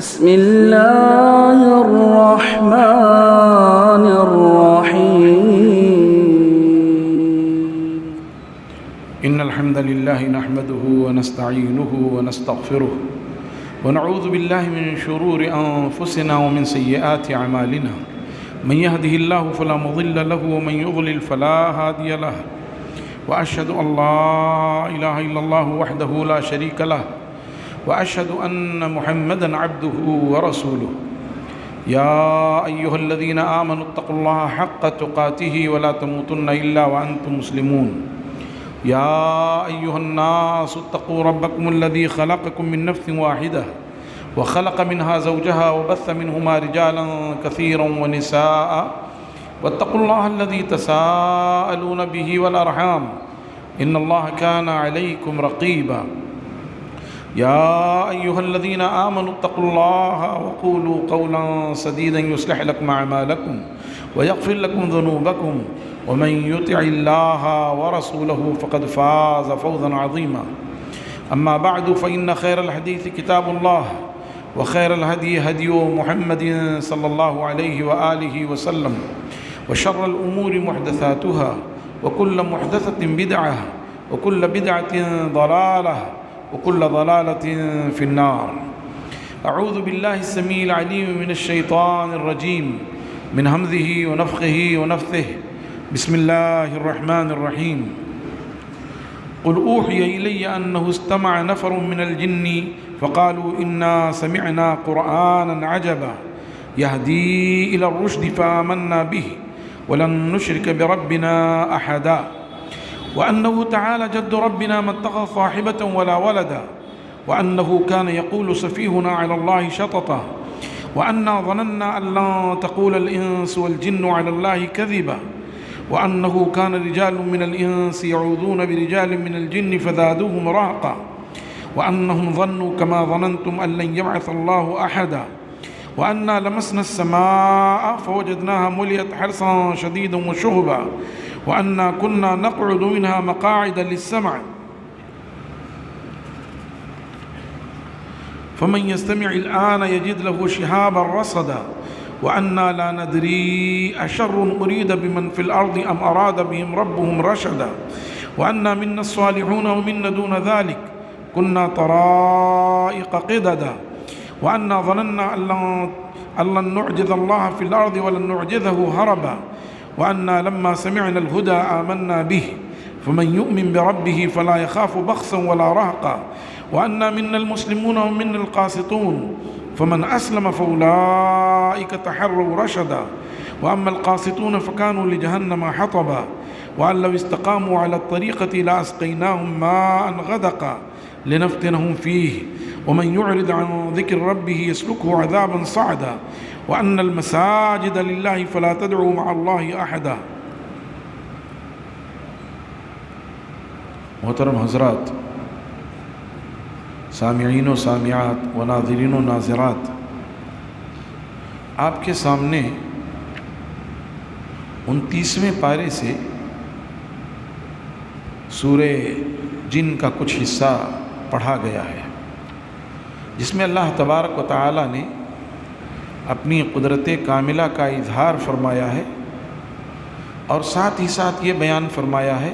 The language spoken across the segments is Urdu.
بسم الله الرحمن الرحيم إن الحمد لله نحمده ونستعينه ونستغفره ونعوذ بالله من شرور أنفسنا ومن سيئات أعمالنا من يهده الله فلا مضل له ومن يضلل فلا هادي له وأشهد أن لا إله إلا الله وحده لا شريك له وأشهد أن محمدًا عبده ورسوله يا أيها الذين آمنوا اتقوا الله حق تقاته ولا تموتن إلا وأنتم مسلمون يا أيها الناس اتقوا ربكم الذي خلقكم من نفس واحدة وخلق منها زوجها وبث منهما رجالا كثيرا ونساء واتقوا الله الذي تساءلون به والأرحام إن الله كان عليكم رقيبا يا أيها الذين آمنوا اتقوا الله وقولوا قولا سديدا يصلح لكم أعمالكم ويغفر لكم ذنوبكم ومن يطع الله ورسوله فقد فاز فوزا عظيما أما بعد فإن خير الحديث كتاب الله وخير الهدي هدي محمد صلى الله عليه وآله وسلم وشر الأمور محدثاتها وكل محدثة بدعة وكل بدعة ضلالة وكل ضلالة في النار أعوذ بالله السميع العليم من الشيطان الرجيم من همزه ونفخه ونفثه بسم الله الرحمن الرحيم قل أوحي إلي أنه استمع نفر من الجن فقالوا إنا سمعنا قرآنا عجبا يهدي إلى الرشد فآمنا به ولن نشرك بربنا أحدا وأنه تعالى جد ربنا ما اتخذ صاحبة ولا ولدا وأنه كان يقول سفيهنا على الله شططا وأنا ظننا أن لن تقول الإنس والجن على الله كذبا وأنه كان رجال من الإنس يعوذون برجال من الجن فزادوهم رهقا وأنهم ظنوا كما ظننتم أن لن يبعث الله أحدا وأنا لمسنا السماء فوجدناها مليت حرسا شديدا وشهبا وأنا كنا نقعد منها مقاعد للسمع فمن يستمع الآن يجد له شهابا رصدا وأنا لا ندري أشر أريد بمن في الأرض أم أراد بهم ربهم رشدا وأنا منا الصالحون ومنا دون ذلك كنا طرائق قددا وأنا ظننا أن لن نعجز الله في الأرض ولن نعجزه هربا وأنا لما سمعنا الهدى آمنا به فمن يؤمن بربه فلا يخاف بخسا ولا رهقا وأنا منا المسلمون ومنا القاسطون فمن أسلم فأولئك تحروا رشدا وأما القاسطون فكانوا لجهنم حطبا وأن لو استقاموا على الطريقة لأسقيناهم ماء غدقا لنفتنهم فيه ومن يعرض عن ذكر ربه يسلكه عذابا صعدا وأن المساجد لله فلا تدعوا مع الله أحدا. محترم حضرات، سامعین و سامعات و ناظرین و ناظرات، آپ کے سامنے 29ویں پارے سے سورہ جن کا کچھ حصہ پڑھا گیا ہے، جس میں اللہ تبارک و تعالی نے اپنی قدرت کاملہ کا اظہار فرمایا ہے اور ساتھ ہی ساتھ یہ بیان فرمایا ہے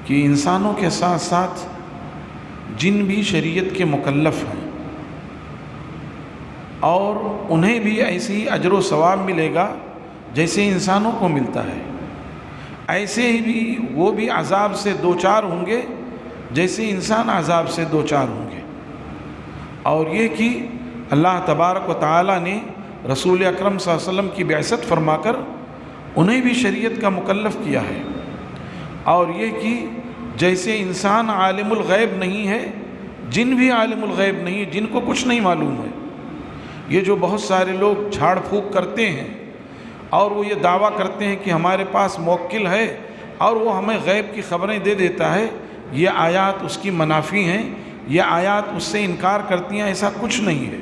کہ انسانوں کے ساتھ ساتھ جن بھی شریعت کے مکلف ہیں اور انہیں بھی ایسی اجر و ثواب ملے گا جیسے انسانوں کو ملتا ہے، ایسے ہی بھی وہ بھی عذاب سے دوچار ہوں گے جیسے انسان عذاب سے دوچار ہوں گے۔ اور یہ کہ اللہ تبارک و تعالی نے رسول اکرم صلی اللہ علیہ وسلم کی بعثت فرما کر انہیں بھی شریعت کا مکلف کیا ہے، اور یہ کہ جیسے انسان عالم الغیب نہیں ہے، جن بھی عالم الغیب نہیں ہے، جن کو کچھ نہیں معلوم ہے۔ یہ جو بہت سارے لوگ جھاڑ پھونک کرتے ہیں اور وہ یہ دعویٰ کرتے ہیں کہ ہمارے پاس موکل ہے اور وہ ہمیں غیب کی خبریں دے دیتا ہے، یہ آیات اس کی منافی ہیں، یہ آیات اس سے انکار کرتی ہیں، ایسا کچھ نہیں ہے۔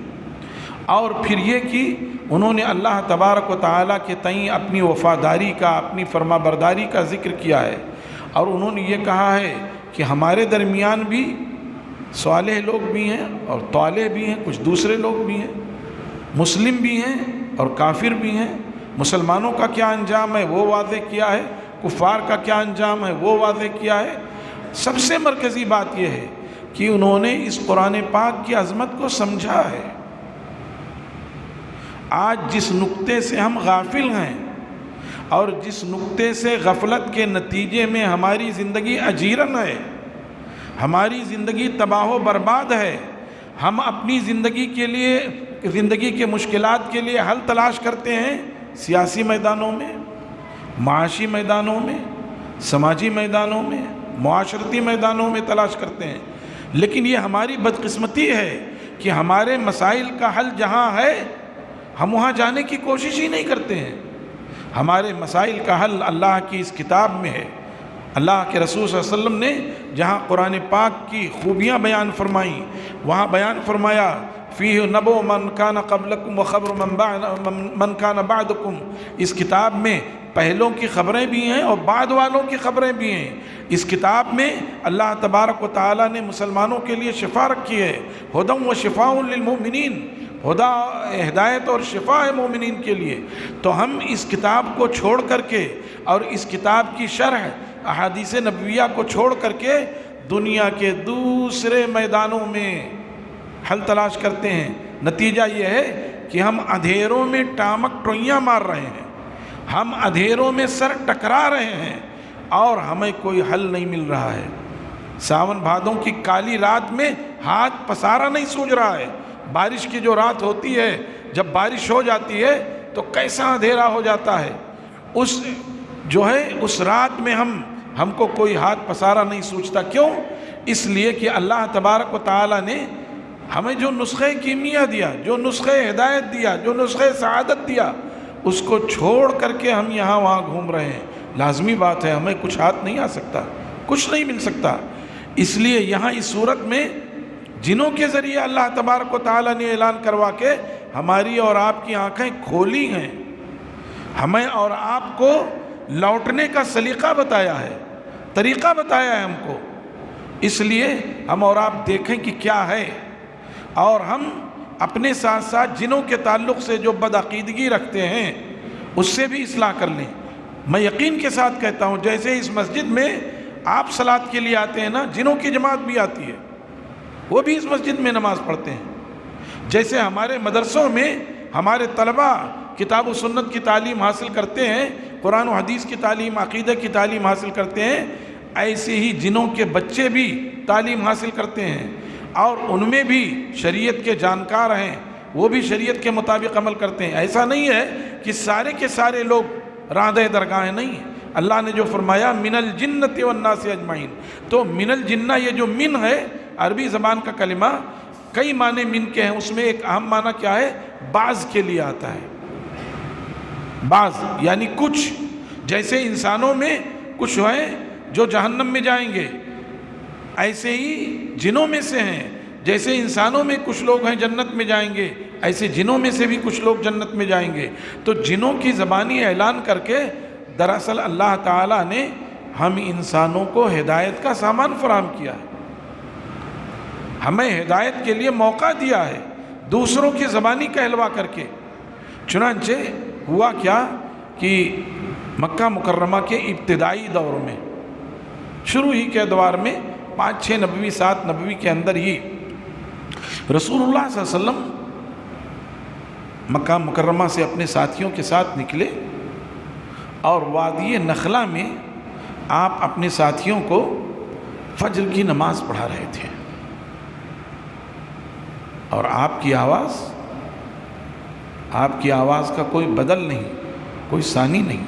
اور پھر یہ کہ انہوں نے اللہ تبارک و تعالیٰ کے تئیں اپنی وفاداری کا، اپنی فرما برداری کا ذکر کیا ہے، اور انہوں نے یہ کہا ہے کہ ہمارے درمیان بھی صالح لوگ بھی ہیں اور طالح بھی ہیں، کچھ دوسرے لوگ بھی ہیں، مسلم بھی ہیں اور کافر بھی ہیں۔ مسلمانوں کا کیا انجام ہے وہ واضح کیا ہے، کفار کا کیا انجام ہے وہ واضح کیا ہے۔ سب سے مرکزی بات یہ ہے کہ انہوں نے اس قرآن پاک کی عظمت کو سمجھا ہے۔ آج جس نقطے سے ہم غافل ہیں اور جس نقطے سے غفلت کے نتیجے میں ہماری زندگی اجیرن ہے، ہماری زندگی تباہ و برباد ہے، ہم اپنی زندگی کے مشکلات کے لیے حل تلاش کرتے ہیں سیاسی میدانوں میں، معاشی میدانوں میں، سماجی میدانوں میں، معاشرتی میدانوں میں تلاش کرتے ہیں، لیکن یہ ہماری بدقسمتی ہے کہ ہمارے مسائل کا حل جہاں ہے ہم وہاں جانے کی کوشش ہی نہیں کرتے ہیں۔ ہمارے مسائل کا حل اللہ کی اس کتاب میں ہے۔ اللہ کے رسول صلی اللہ علیہ وسلم نے جہاں قرآن پاک کی خوبیاں بیان فرمائیں وہاں بیان فرمایا فیہ نبو من کان قبلکم وخبر من کان بعدکم، اس کتاب میں پہلوں کی خبریں بھی ہیں اور بعد والوں کی خبریں بھی ہیں۔ اس کتاب میں اللہ تبارک و تعالیٰ نے مسلمانوں کے لیے شفا رکھی ہے، ہدی و شفاء للمؤمنین، ہدایت اور شفا ہے مومنین کے لیے۔ تو ہم اس کتاب کو چھوڑ کر کے اور اس کتاب کی شرح احادیث نبویہ کو چھوڑ کر کے دنیا کے دوسرے میدانوں میں حل تلاش کرتے ہیں۔ نتیجہ یہ ہے کہ ہم اندھیروں میں ٹامک ٹوئیاں مار رہے ہیں، ہم اندھیروں میں سر ٹکرا رہے ہیں اور ہمیں کوئی حل نہیں مل رہا ہے۔ ساون بھادوں کی کالی رات میں ہاتھ پسارا نہیں سوج رہا ہے۔ بارش کی جو رات ہوتی ہے، جب بارش ہو جاتی ہے تو کیسا اندھیرا ہو جاتا ہے، اس رات میں ہم کو کوئی ہاتھ پسارا نہیں سوچتا۔ کیوں؟ اس لیے کہ اللہ تبارک و تعالیٰ نے ہمیں جو نسخہ کیمیا دیا، جو نسخہ ہدایت دیا، جو نسخہ سعادت دیا، اس کو چھوڑ کر کے ہم یہاں وہاں گھوم رہے ہیں۔ لازمی بات ہے ہمیں کچھ ہاتھ نہیں آ سکتا، کچھ نہیں مل سکتا۔ اس لیے یہاں اس صورت میں جنوں کے ذریعے اللہ تبارک و تعالیٰ نے اعلان کروا کے ہماری اور آپ کی آنکھیں کھولی ہیں، ہمیں اور آپ کو لوٹنے کا سلیقہ بتایا ہے، طریقہ بتایا ہے ہم کو۔ اس لیے ہم اور آپ دیکھیں کہ کیا ہے، اور ہم اپنے ساتھ ساتھ جنوں کے تعلق سے جو بدعقیدگی رکھتے ہیں اس سے بھی اصلاح کر لیں۔ میں یقین کے ساتھ کہتا ہوں جیسے اس مسجد میں آپ صلاۃ کے لیے آتے ہیں نا، جنوں کی جماعت بھی آتی ہے، وہ بھی اس مسجد میں نماز پڑھتے ہیں۔ جیسے ہمارے مدرسوں میں ہمارے طلباء کتاب و سنت کی تعلیم حاصل کرتے ہیں، قرآن و حدیث کی تعلیم، عقیدہ کی تعلیم حاصل کرتے ہیں، ایسے ہی جنوں کے بچے بھی تعلیم حاصل کرتے ہیں اور ان میں بھی شریعت کے جانکار ہیں، وہ بھی شریعت کے مطابق عمل کرتے ہیں۔ ایسا نہیں ہے کہ سارے کے سارے لوگ راندہ درگاہیں نہیں ہیں۔ اللہ نے جو فرمایا من الجنۃ والناس اجمعین، تو من الجنہ یہ جو من ہے عربی زبان کا کلمہ کئی معنی من کے ہیں، اس میں ایک اہم معنی کیا ہے؟ بعض کے لیے آتا ہے۔ بعض یعنی کچھ، جیسے انسانوں میں کچھ ہیں جو جہنم میں جائیں گے، ایسے ہی جنوں میں سے ہیں۔ جیسے انسانوں میں کچھ لوگ ہیں جنت میں جائیں گے، ایسے جنوں میں سے بھی کچھ لوگ جنت میں جائیں گے۔ تو جنوں کی زبانی اعلان کر کے دراصل اللہ تعالیٰ نے ہم انسانوں کو ہدایت کا سامان فراہم کیا ہے، ہمیں ہدایت کے لیے موقع دیا ہے دوسروں کی زبانی کہلوا کر کے۔ چنانچہ ہوا کیا کہ مکہ مکرمہ کے ابتدائی دور میں، شروع ہی کے ادوار میں 5-6 نبوی 7 نبوی کے اندر ہی رسول اللہ صلی اللہ علیہ وسلم مکہ مکرمہ سے اپنے ساتھیوں کے ساتھ نکلے اور وادی نخلہ میں آپ اپنے ساتھیوں کو فجر کی نماز پڑھا رہے تھے، اور آپ کی آواز کا کوئی بدل نہیں، کوئی ثانی نہیں،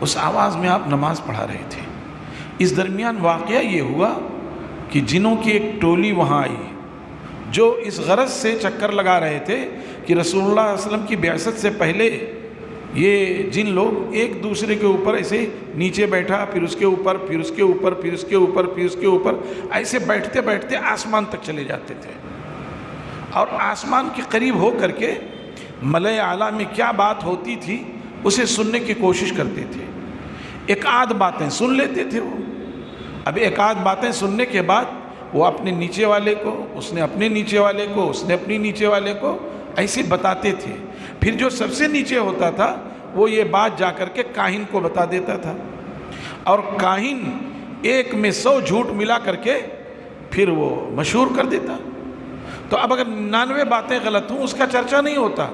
اس آواز میں آپ نماز پڑھا رہے تھے۔ اس درمیان واقعہ یہ ہوا کہ جنوں کی ایک ٹولی وہاں آئی جو اس غرض سے چکر لگا رہے تھے کہ رسول اللہ صلی اللہ علیہ وسلم کی بعثت سے پہلے یہ جن لوگ ایک دوسرے کے اوپر ایسے نیچے بیٹھا، پھر اس کے اوپر، پھر اس کے اوپر، پھر اس کے اوپر، پھر اس کے اوپر، ایسے بیٹھتے بیٹھتے آسمان تک چلے جاتے تھے، اور آسمان کے قریب ہو کر کے ملائے اعلیٰ میں کیا بات ہوتی تھی اسے سننے کی کوشش کرتے تھے۔ ایک آدھ باتیں سن لیتے تھے وہ، اب ایک آدھ باتیں سننے کے بعد وہ اپنے نیچے والے کو، اس نے اپنے نیچے والے کو، اس نے اپنی نیچے والے کو ایسے بتاتے تھے۔ پھر جو سب سے نیچے ہوتا تھا وہ یہ بات جا کر کے کاہن کو بتا دیتا تھا، اور کاہن ایک میں 100 جھوٹ ملا کر کے پھر وہ مشہور کر دیتا۔ تو اب اگر 99 باتیں غلط ہوں اس کا چرچا نہیں ہوتا،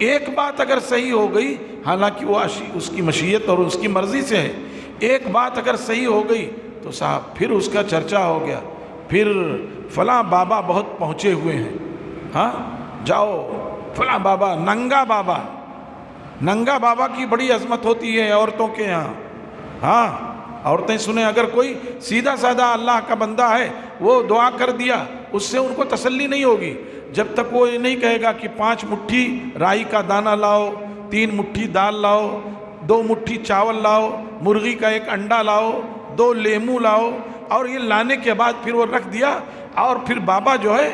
ایک بات اگر صحیح ہو گئی، حالانکہ وہ اس کی مشیت اور اس کی مرضی سے ہے، ایک بات اگر صحیح ہو گئی تو صاحب پھر اس کا چرچا ہو گیا، پھر فلاں بابا بہت پہنچے ہوئے ہیں، ہاں جاؤ فلاں بابا، ننگا بابا کی بڑی عظمت ہوتی ہے عورتوں کے یہاں۔ ہاں عورتیں سنیں، اگر کوئی سیدھا سادہ اللہ کا بندہ ہے وہ دعا کر دیا، اس سے ان کو تسلی نہیں ہوگی جب تک وہ یہ نہیں کہے گا کہ 5 مٹھی رائی کا دانہ لاؤ، 3 مٹھی دال لاؤ، 2 مٹھی چاول لاؤ، مرغی کا 1 انڈا لاؤ، 2 لیمو لاؤ، اور یہ لانے کے بعد پھر وہ رکھ دیا۔ اور پھر بابا جو ہے،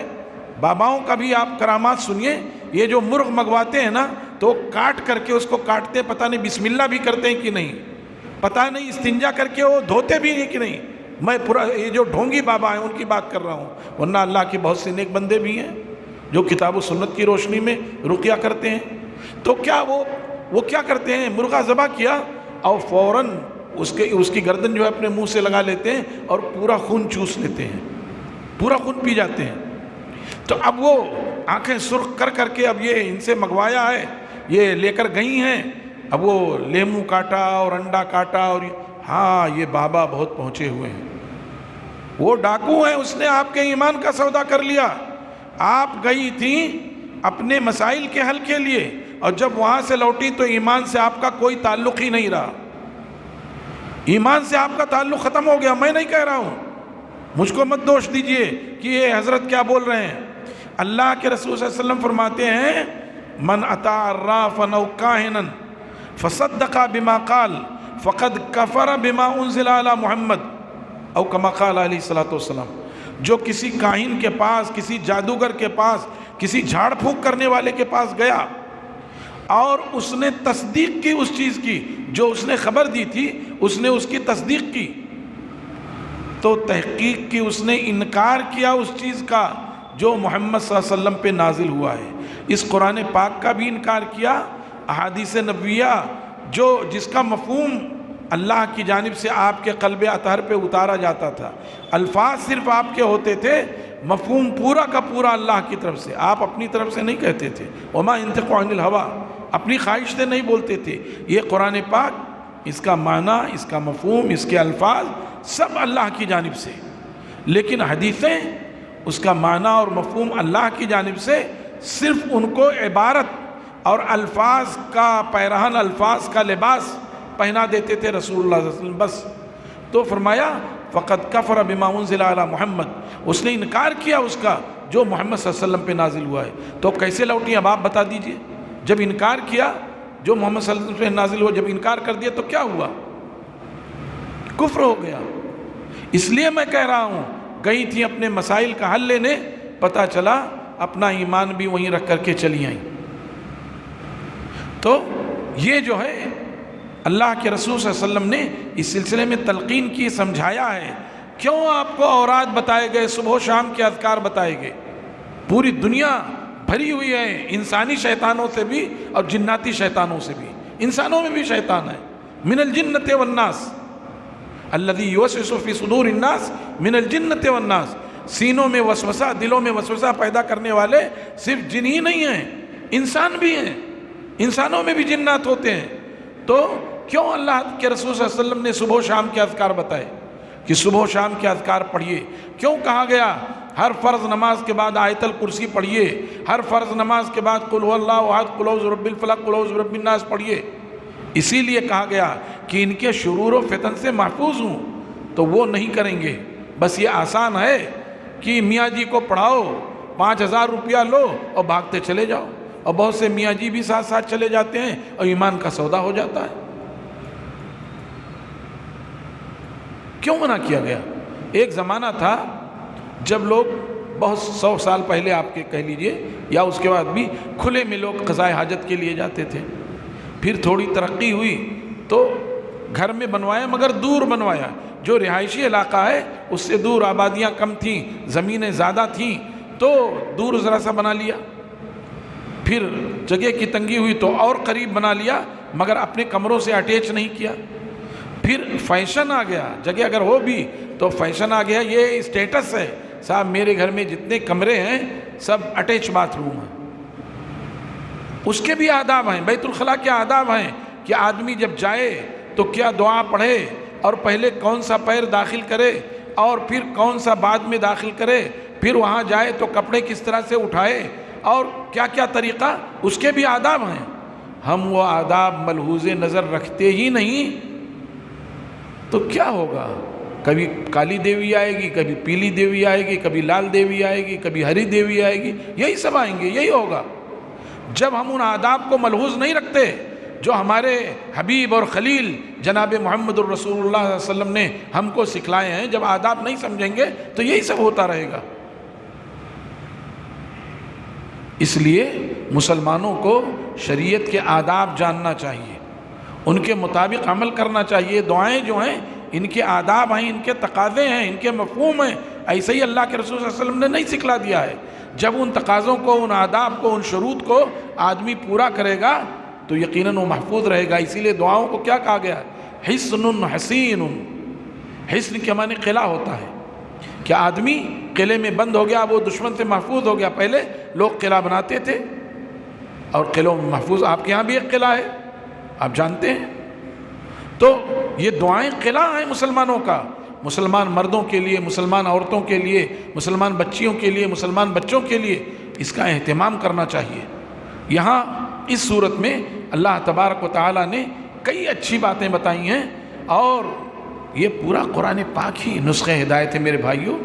باباؤں کا بھی آپ کرامات سنیے، یہ جو مرغ منگواتے ہیں نا تو کاٹ کر کے اس کو کاٹتے، پتہ نہیں بسم اللہ بھی کرتے ہیں کہ نہیں، پتہ نہیں استنجا کر کے وہ دھوتے بھی ہیں کہ نہیں۔ میں پورا یہ جو ڈھونگی بابا ہیں ان کی بات کر رہا ہوں، ورنہ اللہ کے بہت سے نیک بندے بھی ہیں جو کتاب و سنت کی روشنی میں رقیہ کرتے ہیں۔ تو کیا وہ کیا کرتے ہیں، مرغا ذبح کیا اور فوراً اس کی گردن جو ہے اپنے منہ سے لگا لیتے ہیں اور پورا خون چوس لیتے ہیں، پورا خون پی جاتے ہیں۔ تو اب وہ آنکھیں سرخ کر کر کے اب یہ ان سے منگوایا ہے، یہ لے کر گئی ہیں، اب وہ لیمو کاٹا اور انڈا کاٹا، اور ہاں یہ بابا بہت پہنچے ہوئے ہیں، وہ ڈاکو ہیں، اس نے آپ کے ایمان کا سودا کر لیا۔ آپ گئی تھیں اپنے مسائل کے حل کے لیے، اور جب وہاں سے لوٹی تو ایمان سے آپ کا کوئی تعلق ہی نہیں رہا، ایمان سے آپ کا تعلق ختم ہو گیا۔ میں نہیں کہہ رہا ہوں، مجھ کو مت دوش دیجئے کہ یہ حضرت کیا بول رہے ہیں۔ اللہ کے رسول صلی اللہ علیہ وسلم فرماتے ہیں، من اطاع عرافا او کاہنا فصدق بما قال فقد کفر بما انزل علی محمد او کما قال علیہ الصلوۃ والسلام۔ جو کسی کاہن کے پاس، کسی جادوگر کے پاس، کسی جھاڑ پھونک کرنے والے کے پاس گیا اور اس نے تصدیق کی اس چیز کی جو اس نے خبر دی تھی، اس نے اس کی تصدیق کی، تو تحقیق کی اس نے انکار کیا اس چیز کا جو محمد صلی اللہ علیہ وسلم پہ نازل ہوا ہے، اس قرآن پاک کا بھی انکار کیا، احادیث نبویہ جس کا مفہوم اللہ کی جانب سے آپ کے قلب اطہر پہ اتارا جاتا تھا، الفاظ صرف آپ کے ہوتے تھے، مفہوم پورا کا پورا اللہ کی طرف سے، آپ اپنی طرف سے نہیں کہتے تھے، وما ينطق عن الهوى، اپنی خواہش سے نہیں بولتے تھے۔ یہ قرآن پاک، اس کا معنی، اس کا مفہوم، اس کے الفاظ سب اللہ کی جانب سے، لیکن حدیثیں اس کا معنی اور مفہوم اللہ کی جانب سے صرف ان کو عبارت اور الفاظ کا پیرہن، الفاظ کا لباس پہنا دیتے تھے رسول اللہ صلی اللہ علیہ وسلم بس۔ تو فرمایا فقد کفر بما انزل علی محمد، اس نے انکار کیا اس کا جو محمد صلی اللہ علیہ وسلم پہ نازل ہوا ہے۔ تو کیسے لوٹی اب آپ بتا دیجئے، جب انکار کیا جو محمد صلی اللہ علیہ وسلم پہ نازل ہوا، جب انکار کر دیا تو کیا ہوا؟ کفر ہو گیا۔ اس لیے میں کہہ رہا ہوں، گئی تھی اپنے مسائل کا حل لینے، پتہ چلا اپنا ایمان بھی وہیں رکھ کر کے چلی آئیں۔ تو یہ جو ہے اللہ کے رسول صلی اللہ علیہ وسلم نے اس سلسلے میں تلقین کی، سمجھایا ہے۔ کیوں آپ کو اوراد بتائے گئے، صبح و شام کے اذکار بتائے گئے؟ پوری دنیا بھری ہوئی ہے انسانی شیطانوں سے بھی اور جناتی شیطانوں سے بھی، انسانوں میں بھی شیطان ہے، من الجنۃ والناس الذی یوسوس فی صدور الناس من الجنۃ والناس، سینوں میں وسوسہ، دلوں میں وسوسہ پیدا کرنے والے صرف جن ہی نہیں ہیں، انسان بھی ہیں، انسانوں میں بھی جنات ہوتے ہیں۔ تو کیوں اللہ کے رسول صلی اللہ علیہ وسلم نے صبح و شام کے اذکار بتائے کہ صبح و شام کے اذکار پڑھیے؟ کیوں کہا گیا ہر فرض نماز کے بعد آیت الکرسی پڑھیے، ہر فرض نماز کے بعد قل هو اللہ احد، قل اعوذ برب الفلق، قل اعوذ برب الناس پڑھیے؟ اسی لیے کہا گیا کہ ان کے شرور و فتن سے محفوظ ہوں۔ تو وہ نہیں کریں گے، بس یہ آسان ہے کہ میاں جی کو پڑھاؤ، 5000 روپیہ لو اور بھاگتے چلے جاؤ، اور بہت سے میاں جی بھی ساتھ ساتھ چلے جاتے ہیں اور ایمان کا سودا ہو جاتا ہے۔ کیوں منع کیا گیا؟ ایک زمانہ تھا جب لوگ بہت 100 سال پہلے آپ کے کہہ لیجئے یا اس کے بعد بھی کھلے میں لوگ قضائے حاجت کے لیے جاتے تھے، پھر تھوڑی ترقی ہوئی تو گھر میں بنوایا مگر دور بنوایا، جو رہائشی علاقہ ہے اس سے دور آبادیاں کم تھیں، زمینیں زیادہ تھیں، تو دور ذرا سا بنا لیا، پھر جگہ کی تنگی ہوئی تو اور قریب بنا لیا، مگر اپنے کمروں سے اٹیچ نہیں کیا۔ پھر فیشن آ گیا، جگہ اگر ہو بھی تو فیشن آ گیا، یہ اسٹیٹس ہے، صاحب میرے گھر میں جتنے کمرے ہیں سب اٹیچ باتھ روم ہیں۔ اس کے بھی آداب ہیں، بیت الخلاء کے آداب ہیں کہ آدمی جب جائے تو کیا دعا پڑھے، اور پہلے کون سا پیر داخل کرے اور پھر کون سا بعد میں داخل کرے، پھر وہاں جائے تو کپڑے کس طرح سے اٹھائے، اور کیا کیا طریقہ، اس کے بھی آداب ہیں۔ ہم وہ آداب ملحوظ نظر رکھتے ہی نہیں تو کیا ہوگا؟ کبھی کالی دیوی آئے گی، کبھی پیلی دیوی آئے گی، کبھی لال دیوی آئے گی، کبھی ہری دیوی آئے گی، یہی سب آئیں گے، یہی ہوگا۔ جب ہم ان آداب کو ملحوظ نہیں رکھتے جو ہمارے حبیب اور خلیل جناب محمد الرسول اللہ صلی اللہ علیہ وسلم نے ہم کو سکھلائے ہیں، جب آداب نہیں سمجھیں گے تو یہی سب ہوتا رہے گا۔ اس لیے مسلمانوں کو شریعت کے آداب جاننا چاہیے، ان کے مطابق عمل کرنا چاہیے۔ دعائیں جو ہیں ان کے آداب ہیں، ان کے تقاضے ہیں، ان کے مفہوم ہیں، ایسے ہی اللہ کے رسول صلی اللہ علیہ وسلم نے نہیں سکھلا دیا ہے۔ جب ان تقاضوں کو، ان آداب کو، ان شروط کو آدمی پورا کرے گا تو یقیناً وہ محفوظ رہے گا۔ اسی لیے دعاؤں کو کیا کہا گیا؟ حصن حسین۔ حصن کے معنی قلعہ ہوتا ہے کہ آدمی قلعے میں بند ہو گیا، وہ دشمن سے محفوظ ہو گیا۔ پہلے لوگ قلعہ بناتے تھے اور قلعوں میں محفوظ، آپ کے ہاں بھی ایک قلعہ ہے، آپ جانتے ہیں۔ تو یہ دعائیں قلعہ ہیں مسلمانوں کا، مسلمان مردوں کے لیے، مسلمان عورتوں کے لیے، مسلمان بچیوں کے لیے، مسلمان بچوں کے لیے اس کا اہتمام کرنا چاہیے۔ یہاں اس صورت میں اللہ تبارک و تعالیٰ نے کئی اچھی باتیں بتائی ہیں، اور یہ پورا قرآن پاک ہی نسخہ ہدایت ہے۔ میرے بھائیوں،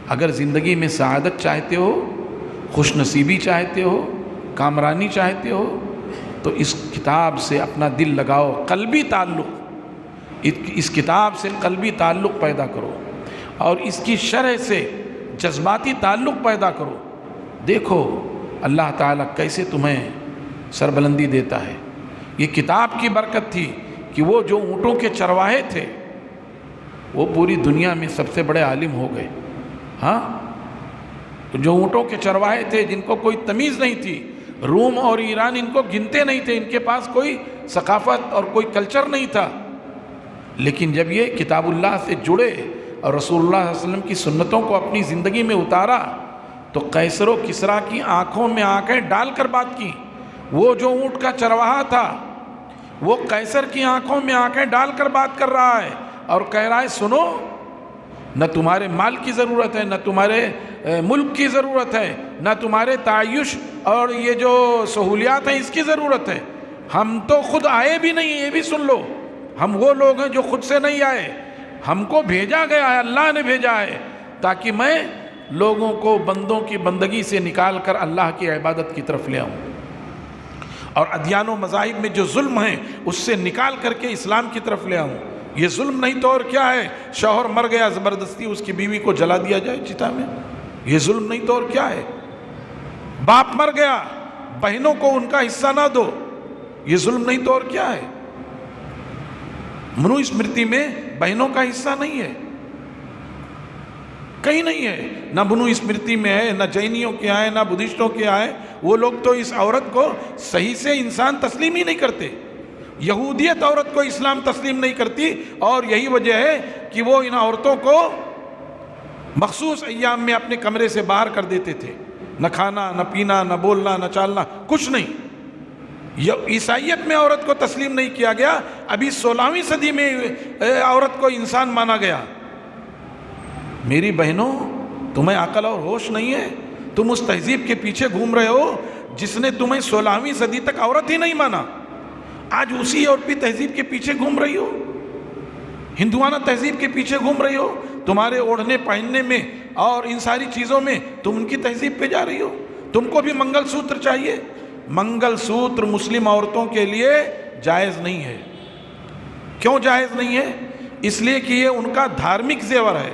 اگر زندگی میں سعادت چاہتے ہو، خوش نصیبی چاہتے ہو، کامرانی چاہتے ہو، تو اس کتاب سے اپنا دل لگاؤ، قلبی تعلق، اس کتاب سے قلبی تعلق پیدا کرو، اور اس کی شرح سے جذباتی تعلق پیدا کرو۔ دیکھو اللہ تعالیٰ کیسے تمہیں سربلندی دیتا ہے۔ یہ کتاب کی برکت تھی کہ وہ جو اونٹوں کے چرواہے تھے وہ پوری دنیا میں سب سے بڑے عالم ہو گئے۔ ہاں، جو اونٹوں کے چرواہے تھے، جن کو کوئی تمیز نہیں تھی، روم اور ایران ان کو گنتے نہیں تھے، ان کے پاس کوئی ثقافت اور کوئی کلچر نہیں تھا، لیکن جب یہ کتاب اللہ سے جڑے اور رسول اللہ صلی اللہ علیہ وسلم کی سنتوں کو اپنی زندگی میں اتارا تو قیصر و کسریٰ کی آنکھوں میں آنکھیں ڈال کر بات کی۔ وہ جو اونٹ کا چرواہا تھا وہ قیصر کی آنکھوں میں آنکھیں ڈال کر بات کر رہا ہے اور کہہ رہا ہے سنو، نہ تمہارے مال کی ضرورت ہے، نہ تمہارے ملک کی ضرورت ہے، نہ تمہارے تعیش اور یہ جو سہولیات ہیں اس کی ضرورت ہے، ہم تو خود آئے بھی نہیں، یہ بھی سن لو، ہم وہ لوگ ہیں جو خود سے نہیں آئے، ہم کو بھیجا گیا ہے، اللہ نے بھیجا ہے تاکہ میں لوگوں کو بندوں کی بندگی سے نکال کر اللہ کی عبادت کی طرف لے آؤں، اور ادیان و مذاہب میں جو ظلم ہیں اس سے نکال کر کے اسلام کی طرف لے آؤں۔ یہ ظلم نہیں تو اور کیا ہے؟ شوہر مر گیا، زبردستی اس کی بیوی کو جلا دیا جائے چتا میں، یہ ظلم نہیں تو اور کیا ہے؟ باپ مر گیا، بہنوں کو ان کا حصہ نہ دو، یہ ظلم نہیں تو اور کیا ہے؟ منو اسمرتی میں بہنوں کا حصہ نہیں ہے، کہیں نہیں ہے، نہ منو اسمرتی میں ہے، نہ جینیوں کے آئے، نہ بدھسٹوں کے آئے۔ وہ لوگ تو اس عورت کو صحیح سے انسان تسلیم ہی نہیں کرتے، یہودیت عورت کو اسلام تسلیم نہیں کرتی، اور یہی وجہ ہے کہ وہ ان عورتوں کو مخصوص ایام میں اپنے کمرے سے باہر کر دیتے تھے، نہ کھانا، نہ پینا، نہ بولنا، نہ چالنا، کچھ نہیں۔ عیسائیت میں عورت کو تسلیم نہیں کیا گیا، ابھی 16ویں صدی میں عورت کو انسان مانا گیا۔ میری بہنوں، تمہیں عقل اور ہوش نہیں ہے، تم اس تہذیب کے پیچھے گھوم رہے ہو جس نے تمہیں 16ویں صدی تک عورت ہی نہیں مانا، آج اسی یورپی تہذیب کے پیچھے گھوم رہی ہو، ہندوانہ تہذیب کے پیچھے گھوم رہی ہو، تمہارے اوڑھنے پہننے میں اور ان ساری چیزوں میں تم ان کی تہذیب پہ جا رہی ہو۔ تم کو بھی منگل سوتر چاہیے، منگل سوتر مسلم عورتوں کے لیے جائز نہیں ہے۔ کیوں جائز نہیں ہے؟ اس لیے کہ یہ ان کا دھارمک زیور ہے۔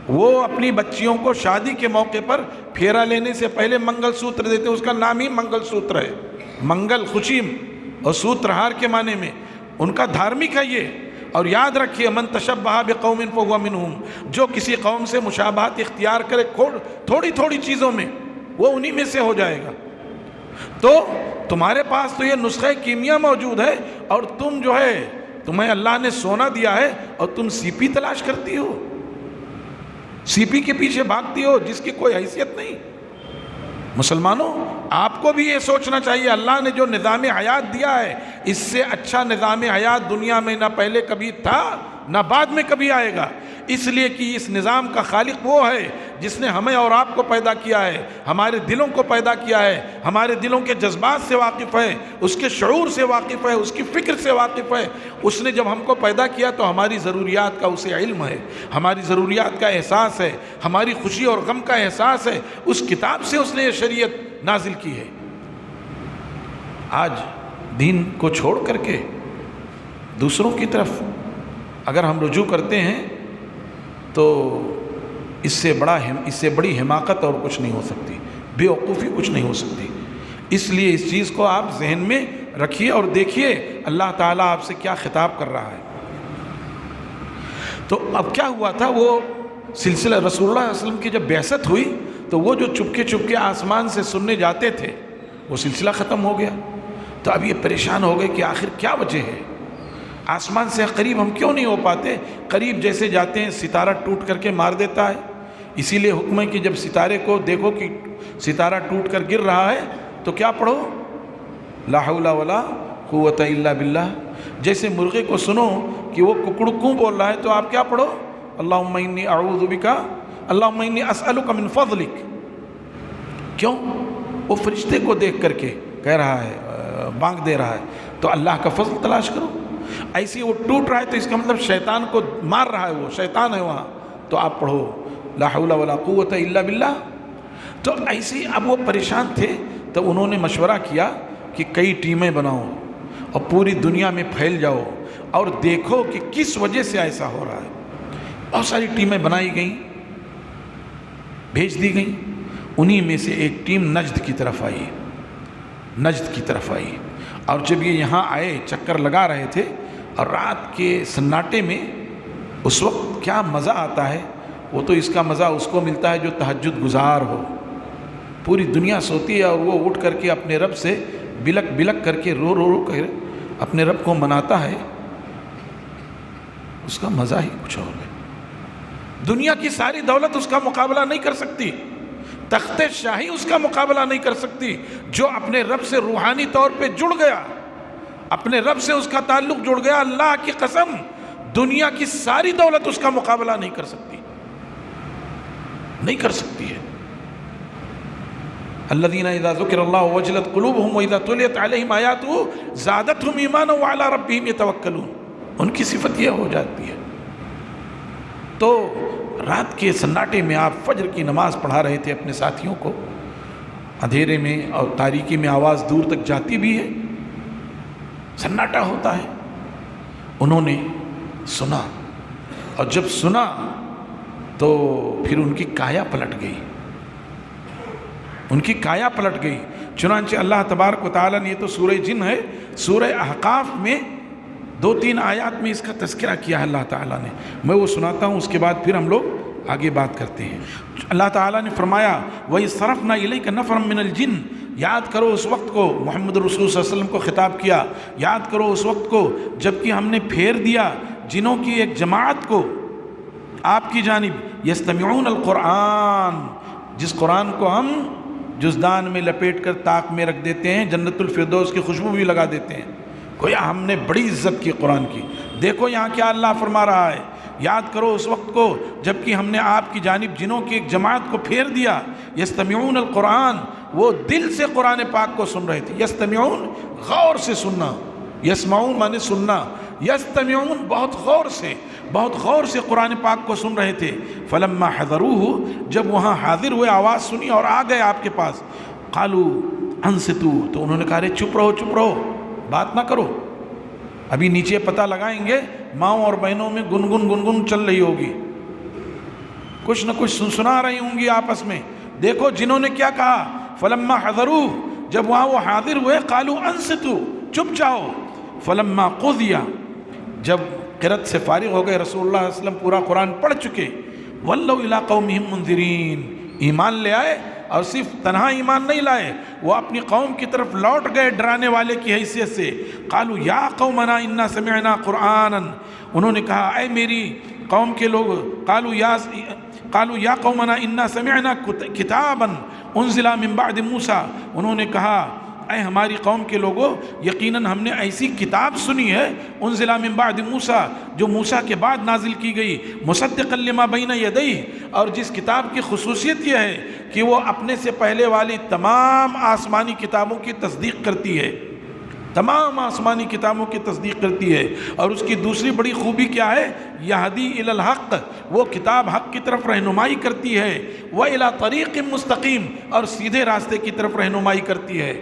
وہ اپنی بچیوں کو شادی کے موقع پر پھیرا لینے سے پہلے منگل سوتر دیتے، اس کا نام ہی منگل سوتر ہے، منگل خوشی اور سوتر ہار کے معنی میں، ان کا دھارمک ہے یہ۔ اور یاد رکھیے من تشبہ بقوم فہو منہم، جو کسی قوم سے مشابہت اختیار کرے تھوڑی تھوڑی چیزوں میں، وہ انہی میں سے ہو جائے گا۔ تو تمہارے پاس تو یہ نسخہ کیمیا موجود ہے، اور تم جو ہے تمہیں اللہ نے سونا دیا ہے اور تم سی پی تلاش کرتی ہو، سی پی کے پیچھے بھاگتی ہو جس کی کوئی حیثیت نہیں۔ مسلمانوں، آپ کو بھی یہ سوچنا چاہیے اللہ نے جو نظام حیات دیا ہے، اس سے اچھا نظام حیات دنیا میں نہ پہلے کبھی تھا نہ بعد میں کبھی آئے گا، اس لیے کہ اس نظام کا خالق وہ ہے جس نے ہمیں اور آپ کو پیدا کیا ہے، ہمارے دلوں کو پیدا کیا ہے، ہمارے دلوں کے جذبات سے واقف ہے، اس کے شعور سے واقف ہے، اس کی فکر سے واقف ہے۔ اس نے جب ہم کو پیدا کیا تو ہماری ضروریات کا اسے علم ہے، ہماری ضروریات کا احساس ہے، ہماری خوشی اور غم کا احساس ہے، اس کتاب سے اس نے یہ شریعت نازل کی ہے۔ آج دین کو چھوڑ کر کے دوسروں کی طرف اگر ہم رجوع کرتے ہیں تو اس سے بڑی حماقت اور کچھ نہیں ہو سکتی، بے وقوفی کچھ نہیں ہو سکتی۔ اس لیے اس چیز کو آپ ذہن میں رکھیے اور دیکھیے اللہ تعالیٰ آپ سے کیا خطاب کر رہا ہے۔ تو اب کیا ہوا تھا، وہ سلسلہ رسول اللہ علیہ وسلم کی جب بعثت ہوئی تو وہ جو چپکے آسمان سے سننے جاتے تھے وہ سلسلہ ختم ہو گیا۔ تو اب یہ پریشان ہو گئے کہ آخر کیا وجہ ہے، آسمان سے قریب ہم کیوں نہیں ہو پاتے؟ قریب جیسے جاتے ہیں ستارہ ٹوٹ کر کے مار دیتا ہے، اسی لیے حکم ہے کہ جب ستارے کو دیکھو کہ ستارہ ٹوٹ کر گر رہا ہے تو کیا پڑھو؟ لا حول ولا قوت الا باللہ۔ جیسے مرغے کو سنو کہ وہ ککڑکوں بول رہا ہے تو آپ کیا پڑھو؟ اللہم انی اعوذ بکا، اللہم انی اسألک من فضلک۔ کیوں؟ وہ فرشتے کو دیکھ کر کے کہہ رہا ہے، بانگ دے رہا ہے، تو اللہ کا فضل تلاش کرو۔ ایسی وہ ٹوٹ رہا ہے تو اس کا مطلب شیطان کو مار رہا ہے، وہ شیطان ہے وہاں، تو آپ پڑھو لا حول ولا قوت الا باللہ۔ تو ایسے اب وہ پریشان تھے تو انہوں نے مشورہ کیا کہ کئی ٹیمیں بناؤ اور پوری دنیا میں پھیل جاؤ اور دیکھو کہ کس وجہ سے ایسا ہو رہا ہے۔ بہت ساری ٹیمیں بنائی گئیں، بھیج دی گئیں۔ انہی میں سے ایک ٹیم نجد کی طرف آئی، اور جب یہ یہاں آئے چکر لگا رہے تھے اور رات کے سناٹے میں اس وقت کیا مزہ آتا ہے، وہ تو اس کا مزہ اس کو ملتا ہے جو تہجد گزار ہو۔ پوری دنیا سوتی ہے اور وہ اٹھ کر کے اپنے رب سے بلک کر کے رو کر اپنے رب کو مناتا ہے، اس کا مزہ ہی کچھ اور ہے۔ دنیا کی ساری دولت اس کا مقابلہ نہیں کر سکتی، تخت شاہی اس کا مقابلہ نہیں کر سکتی۔ جو اپنے رب سے روحانی طور پہ جڑ گیا، اپنے رب سے اس کا تعلق جڑ گیا، اللہ کی قسم دنیا کی ساری دولت اس کا مقابلہ نہیں کر سکتی ہے۔ الذین اذا ذکر اللہ وجلت قلوبہم واذا تلیت علیہم آیاتہ زادتہم ایمانا وعلی ربہم یتوکلون، ان کی صفت یہ ہو جاتی ہے۔ تو رات کے سناٹے میں آپ فجر کی نماز پڑھا رہے تھے اپنے ساتھیوں کو، اندھیرے میں اور تاریکی میں آواز دور تک جاتی بھی ہے، سناٹا ہوتا ہے۔ انہوں نے سنا، اور جب سنا تو پھر ان کی کایا پلٹ گئی۔ چنانچہ اللہ تبارک و تعالیٰ نے، یہ تو سورہ جن ہے، سورہ احقاف میں 2-3 آیات میں اس کا تذکرہ کیا ہے اللہ تعالیٰ نے، میں وہ سناتا ہوں، اس کے بعد پھر ہم لوگ آگے بات کرتے ہیں۔ اللہ تعالیٰ نے فرمایا وَإِذْ صَرَفْنَا إِلَيْكَ نَفْرًا مِنَ الْجِنِّ، یاد کرو اس وقت کو، محمد رسول صلی اللہ علیہ وسلم کو خطاب کیا، یاد کرو اس وقت کو جب کہ ہم نے پھیر دیا جنوں کی ایک جماعت کو آپ کی جانب، یستمعون القرآن، جس قرآن کو ہم جزدان میں لپیٹ کر طاق میں رکھ دیتے ہیں، جنت الفردوس کی خوشبو بھی لگا دیتے ہیں، گویا ہم نے بڑی عزت کی قرآن کی۔ دیکھو یہاں کیا اللہ فرما رہا ہے، یاد کرو اس وقت کو جب کہ ہم نے آپ کی جانب جنوں کی ایک جماعت کو پھیر دیا، یستمعون القرآن، وہ دل سے قرآن پاک کو سن رہے تھے۔ یستمعون غور سے سننا، یسمعون مانے سننا، یستمعون بہت غور سے قرآن پاک کو سن رہے تھے۔ فلما حضروہ، جب وہاں حاضر ہوئے، آواز سنی اور آ گئے آپ کے پاس، قالوا انصتوا، تو انہوں نے کہا چپ رہو، بات نہ کرو۔ ابھی نیچے پتہ لگائیں گے، ماؤں اور بہنوں میں گنگن چل رہی ہوگی، کچھ نہ کچھ سنا رہی ہوں گی آپس میں۔ دیکھو جنہوں نے کیا کہا، فلما حضروہ، جب وہاں وہ حاضر ہوئے، قالوا انصتوا، چپ جاؤ۔ فلما قضی، جب قرأت سے فارغ ہو گئے، رسول اللہ صلی اللہ علیہ وسلم پورا قرآن پڑھ چکے، وَلَّوْا إِلَىٰ قَوْمِهِمْ مُنذِرِينَ، ایمان لے آئے، اور صرف تنہا ایمان نہیں لائے، وہ اپنی قوم کی طرف لوٹ گئے ڈرانے والے کی حیثیت سے۔ قالوا یا قومنا انا سمعنا قرآنا، انہوں نے کہا اے میری قوم کے لوگ، قالوا یا قومنا انا سمعنا کتابا انزل من بعد موسیٰ، انہوں نے کہا اے ہماری قوم کے لوگوں، یقیناً ہم نے ایسی کتاب سنی ہے انزل من بعد موسیٰ، جو موسیٰ کے بعد نازل کی گئی، مصدقا لما بین یدیہ، اور جس کتاب کی خصوصیت یہ ہے کہ وہ اپنے سے پہلے والی تمام آسمانی کتابوں کی تصدیق کرتی ہے، تمام آسمانی کتابوں کی تصدیق کرتی ہے۔ اور اس کی دوسری بڑی خوبی کیا ہے؟ یہدی الی الحق، وہ کتاب حق کی طرف رہنمائی کرتی ہے، وَإِلَىٰ طَرِیقٍ مُسْتَقِیم، اور سیدھے راستے کی طرف رہنمائی کرتی ہے۔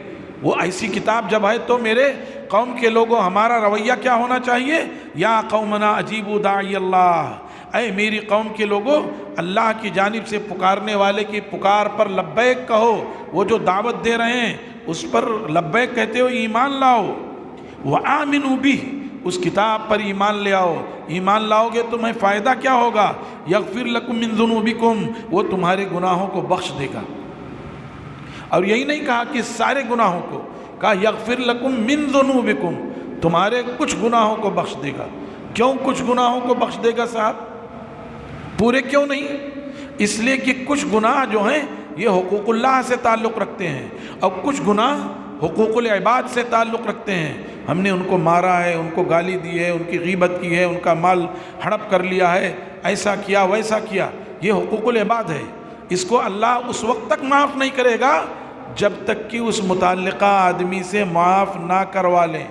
وہ ایسی کتاب جب ہے تو میرے قوم کے لوگوں ہمارا رویہ کیا ہونا چاہیے؟ یا قومنا اجیبوا داعی اللہ، اے میری قوم کے لوگوں، اللہ کی جانب سے پکارنے والے کی پکار پر لبیک کہو، وہ جو دعوت دے رہے ہیں اس پر لبیک کہتے ہو، ایمان لاؤ، وآمنوا بہ، اس کتاب پر ایمان لے آؤ، ایمان لاؤ گے تمہیں فائدہ کیا ہوگا؟ یغفر لکم من ذنوبکم، وہ تمہارے گناہوں کو بخش دے گا۔ اور یہی نہیں کہا کہ سارے گناہوں کو، کہا یغفر لکم من ذنوبکم، تمہارے کچھ گناہوں کو بخش دے گا۔ کیوں کچھ گناہوں کو بخش دے گا صاحب؟ پورے کیوں نہیں؟ اس لیے کہ کچھ گناہ جو ہیں یہ حقوق اللہ سے تعلق رکھتے ہیں، اور کچھ گناہ حقوق العباد سے تعلق رکھتے ہیں۔ ہم نے ان کو مارا ہے، ان کو گالی دی ہے، ان کی غیبت کی ہے، ان کا مال ہڑپ کر لیا ہے، ایسا کیا ویسا کیا، یہ حقوق العباد ہے۔ اس کو اللہ اس وقت تک معاف نہیں کرے گا جب تک کہ اس متعلقہ آدمی سے معاف نہ کروا لیں۔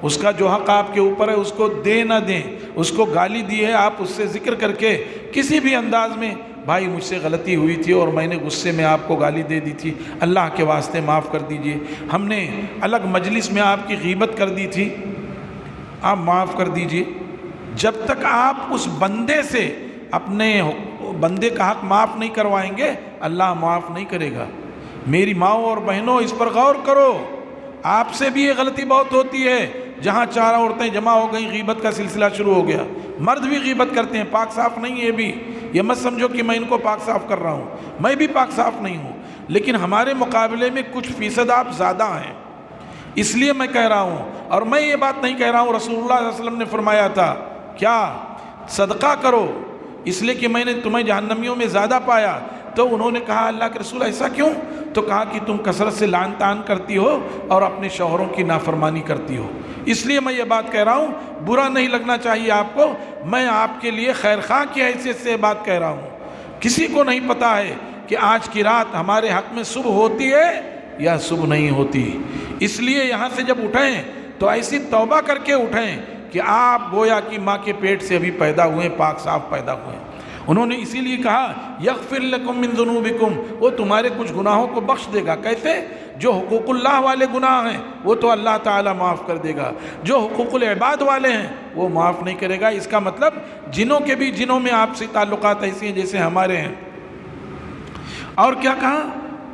اس کا جو حق آپ کے اوپر ہے اس کو دے نہ دیں، اس کو گالی دی ہے آپ اس سے ذکر کر کے کسی بھی انداز میں، بھائی مجھ سے غلطی ہوئی تھی اور میں نے غصے میں آپ کو گالی دے دی تھی، اللہ کے واسطے معاف کر دیجئے، ہم نے الگ مجلس میں آپ کی غیبت کر دی تھی، آپ معاف کر دیجئے۔ جب تک آپ اس بندے سے اپنے بندے کا حق معاف نہیں کروائیں گے اللہ معاف نہیں کرے گا۔ میری ماؤں اور بہنوں اس پر غور کرو، آپ سے بھی یہ غلطی بہت ہوتی ہے، جہاں 4 عورتیں جمع ہو گئیں غیبت کا سلسلہ شروع ہو گیا، مرد بھی غیبت کرتے ہیں، پاک صاف نہیں ہے بھی، یہ مت سمجھو کہ میں ان کو پاک صاف کر رہا ہوں، میں بھی پاک صاف نہیں ہوں، لیکن ہمارے مقابلے میں کچھ فیصد آپ زیادہ ہیں، اس لیے میں کہہ رہا ہوں۔ اور میں یہ بات نہیں کہہ رہا ہوں، رسول اللہ صلی اللہ علیہ وسلم نے فرمایا تھا کیا؟ صدقہ کرو، اس لیے کہ میں نے تمہیں جہنمیوں میں زیادہ پایا۔ تو انہوں نے کہا اللہ کے رسول ایسا کیوں؟ تو کہا کہ تم کثرت سے لعن طعن کرتی ہو اور اپنے شوہروں کی نافرمانی کرتی ہو، اس لیے میں یہ بات کہہ رہا ہوں، برا نہیں لگنا چاہیے آپ کو، میں آپ کے لیے خیر خواہ کی حیثیت سے بات کہہ رہا ہوں۔ کسی کو نہیں پتا ہے کہ آج کی رات ہمارے حق میں صبح ہوتی ہے یا صبح نہیں ہوتی، اس لیے یہاں سے جب اٹھیں تو ایسی توبہ کر کے اٹھیں کہ آپ گویا کہ ماں کے پیٹ سے ابھی پیدا ہوئے، پاک صاف پیدا ہوئے۔ انہوں نے اسی لیے کہا یغفر لکم من ذنوبکم، وہ تمہارے کچھ گناہوں کو بخش دے گا۔ کیسے؟ جو حقوق اللہ والے گناہ ہیں وہ تو اللہ تعالیٰ معاف کر دے گا، جو حقوق العباد والے ہیں وہ معاف نہیں کرے گا۔ اس کا مطلب جنوں کے بھی جنوں میں آپ سے تعلقات ایسے ہیں جیسے ہمارے ہیں۔ اور کیا کہا؟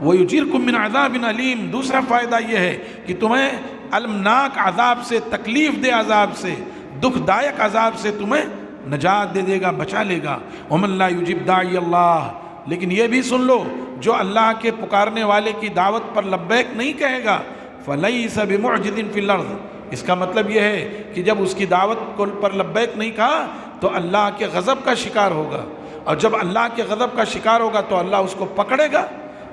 وَيُجِرْكُم مِّنْ عَذَابٍ أَلِيمٍ، دوسرا فائدہ یہ ہے کہ تمہیں المناک عذاب سے، تکلیف دہ عذاب سے، دکھ دائق عذاب سے تمہیں نجات دے دے گا، بچا لے گا۔ وَمَن لَا يُجِبْ دَاعِيَ اللَّهِ، لیکن یہ بھی سن لو، جو اللہ کے پکارنے والے کی دعوت پر لبیک نہیں کہے گا فَلَيْسَ بِمُعْجِزٍ فِي الْأَرْضِ، اس کا مطلب یہ ہے کہ جب اس کی دعوت پر لبیک نہیں کہا تو اللہ کے غضب کا شکار ہوگا، اور جب اللہ کے غضب کا شکار ہوگا تو اللہ اس کو پکڑے گا،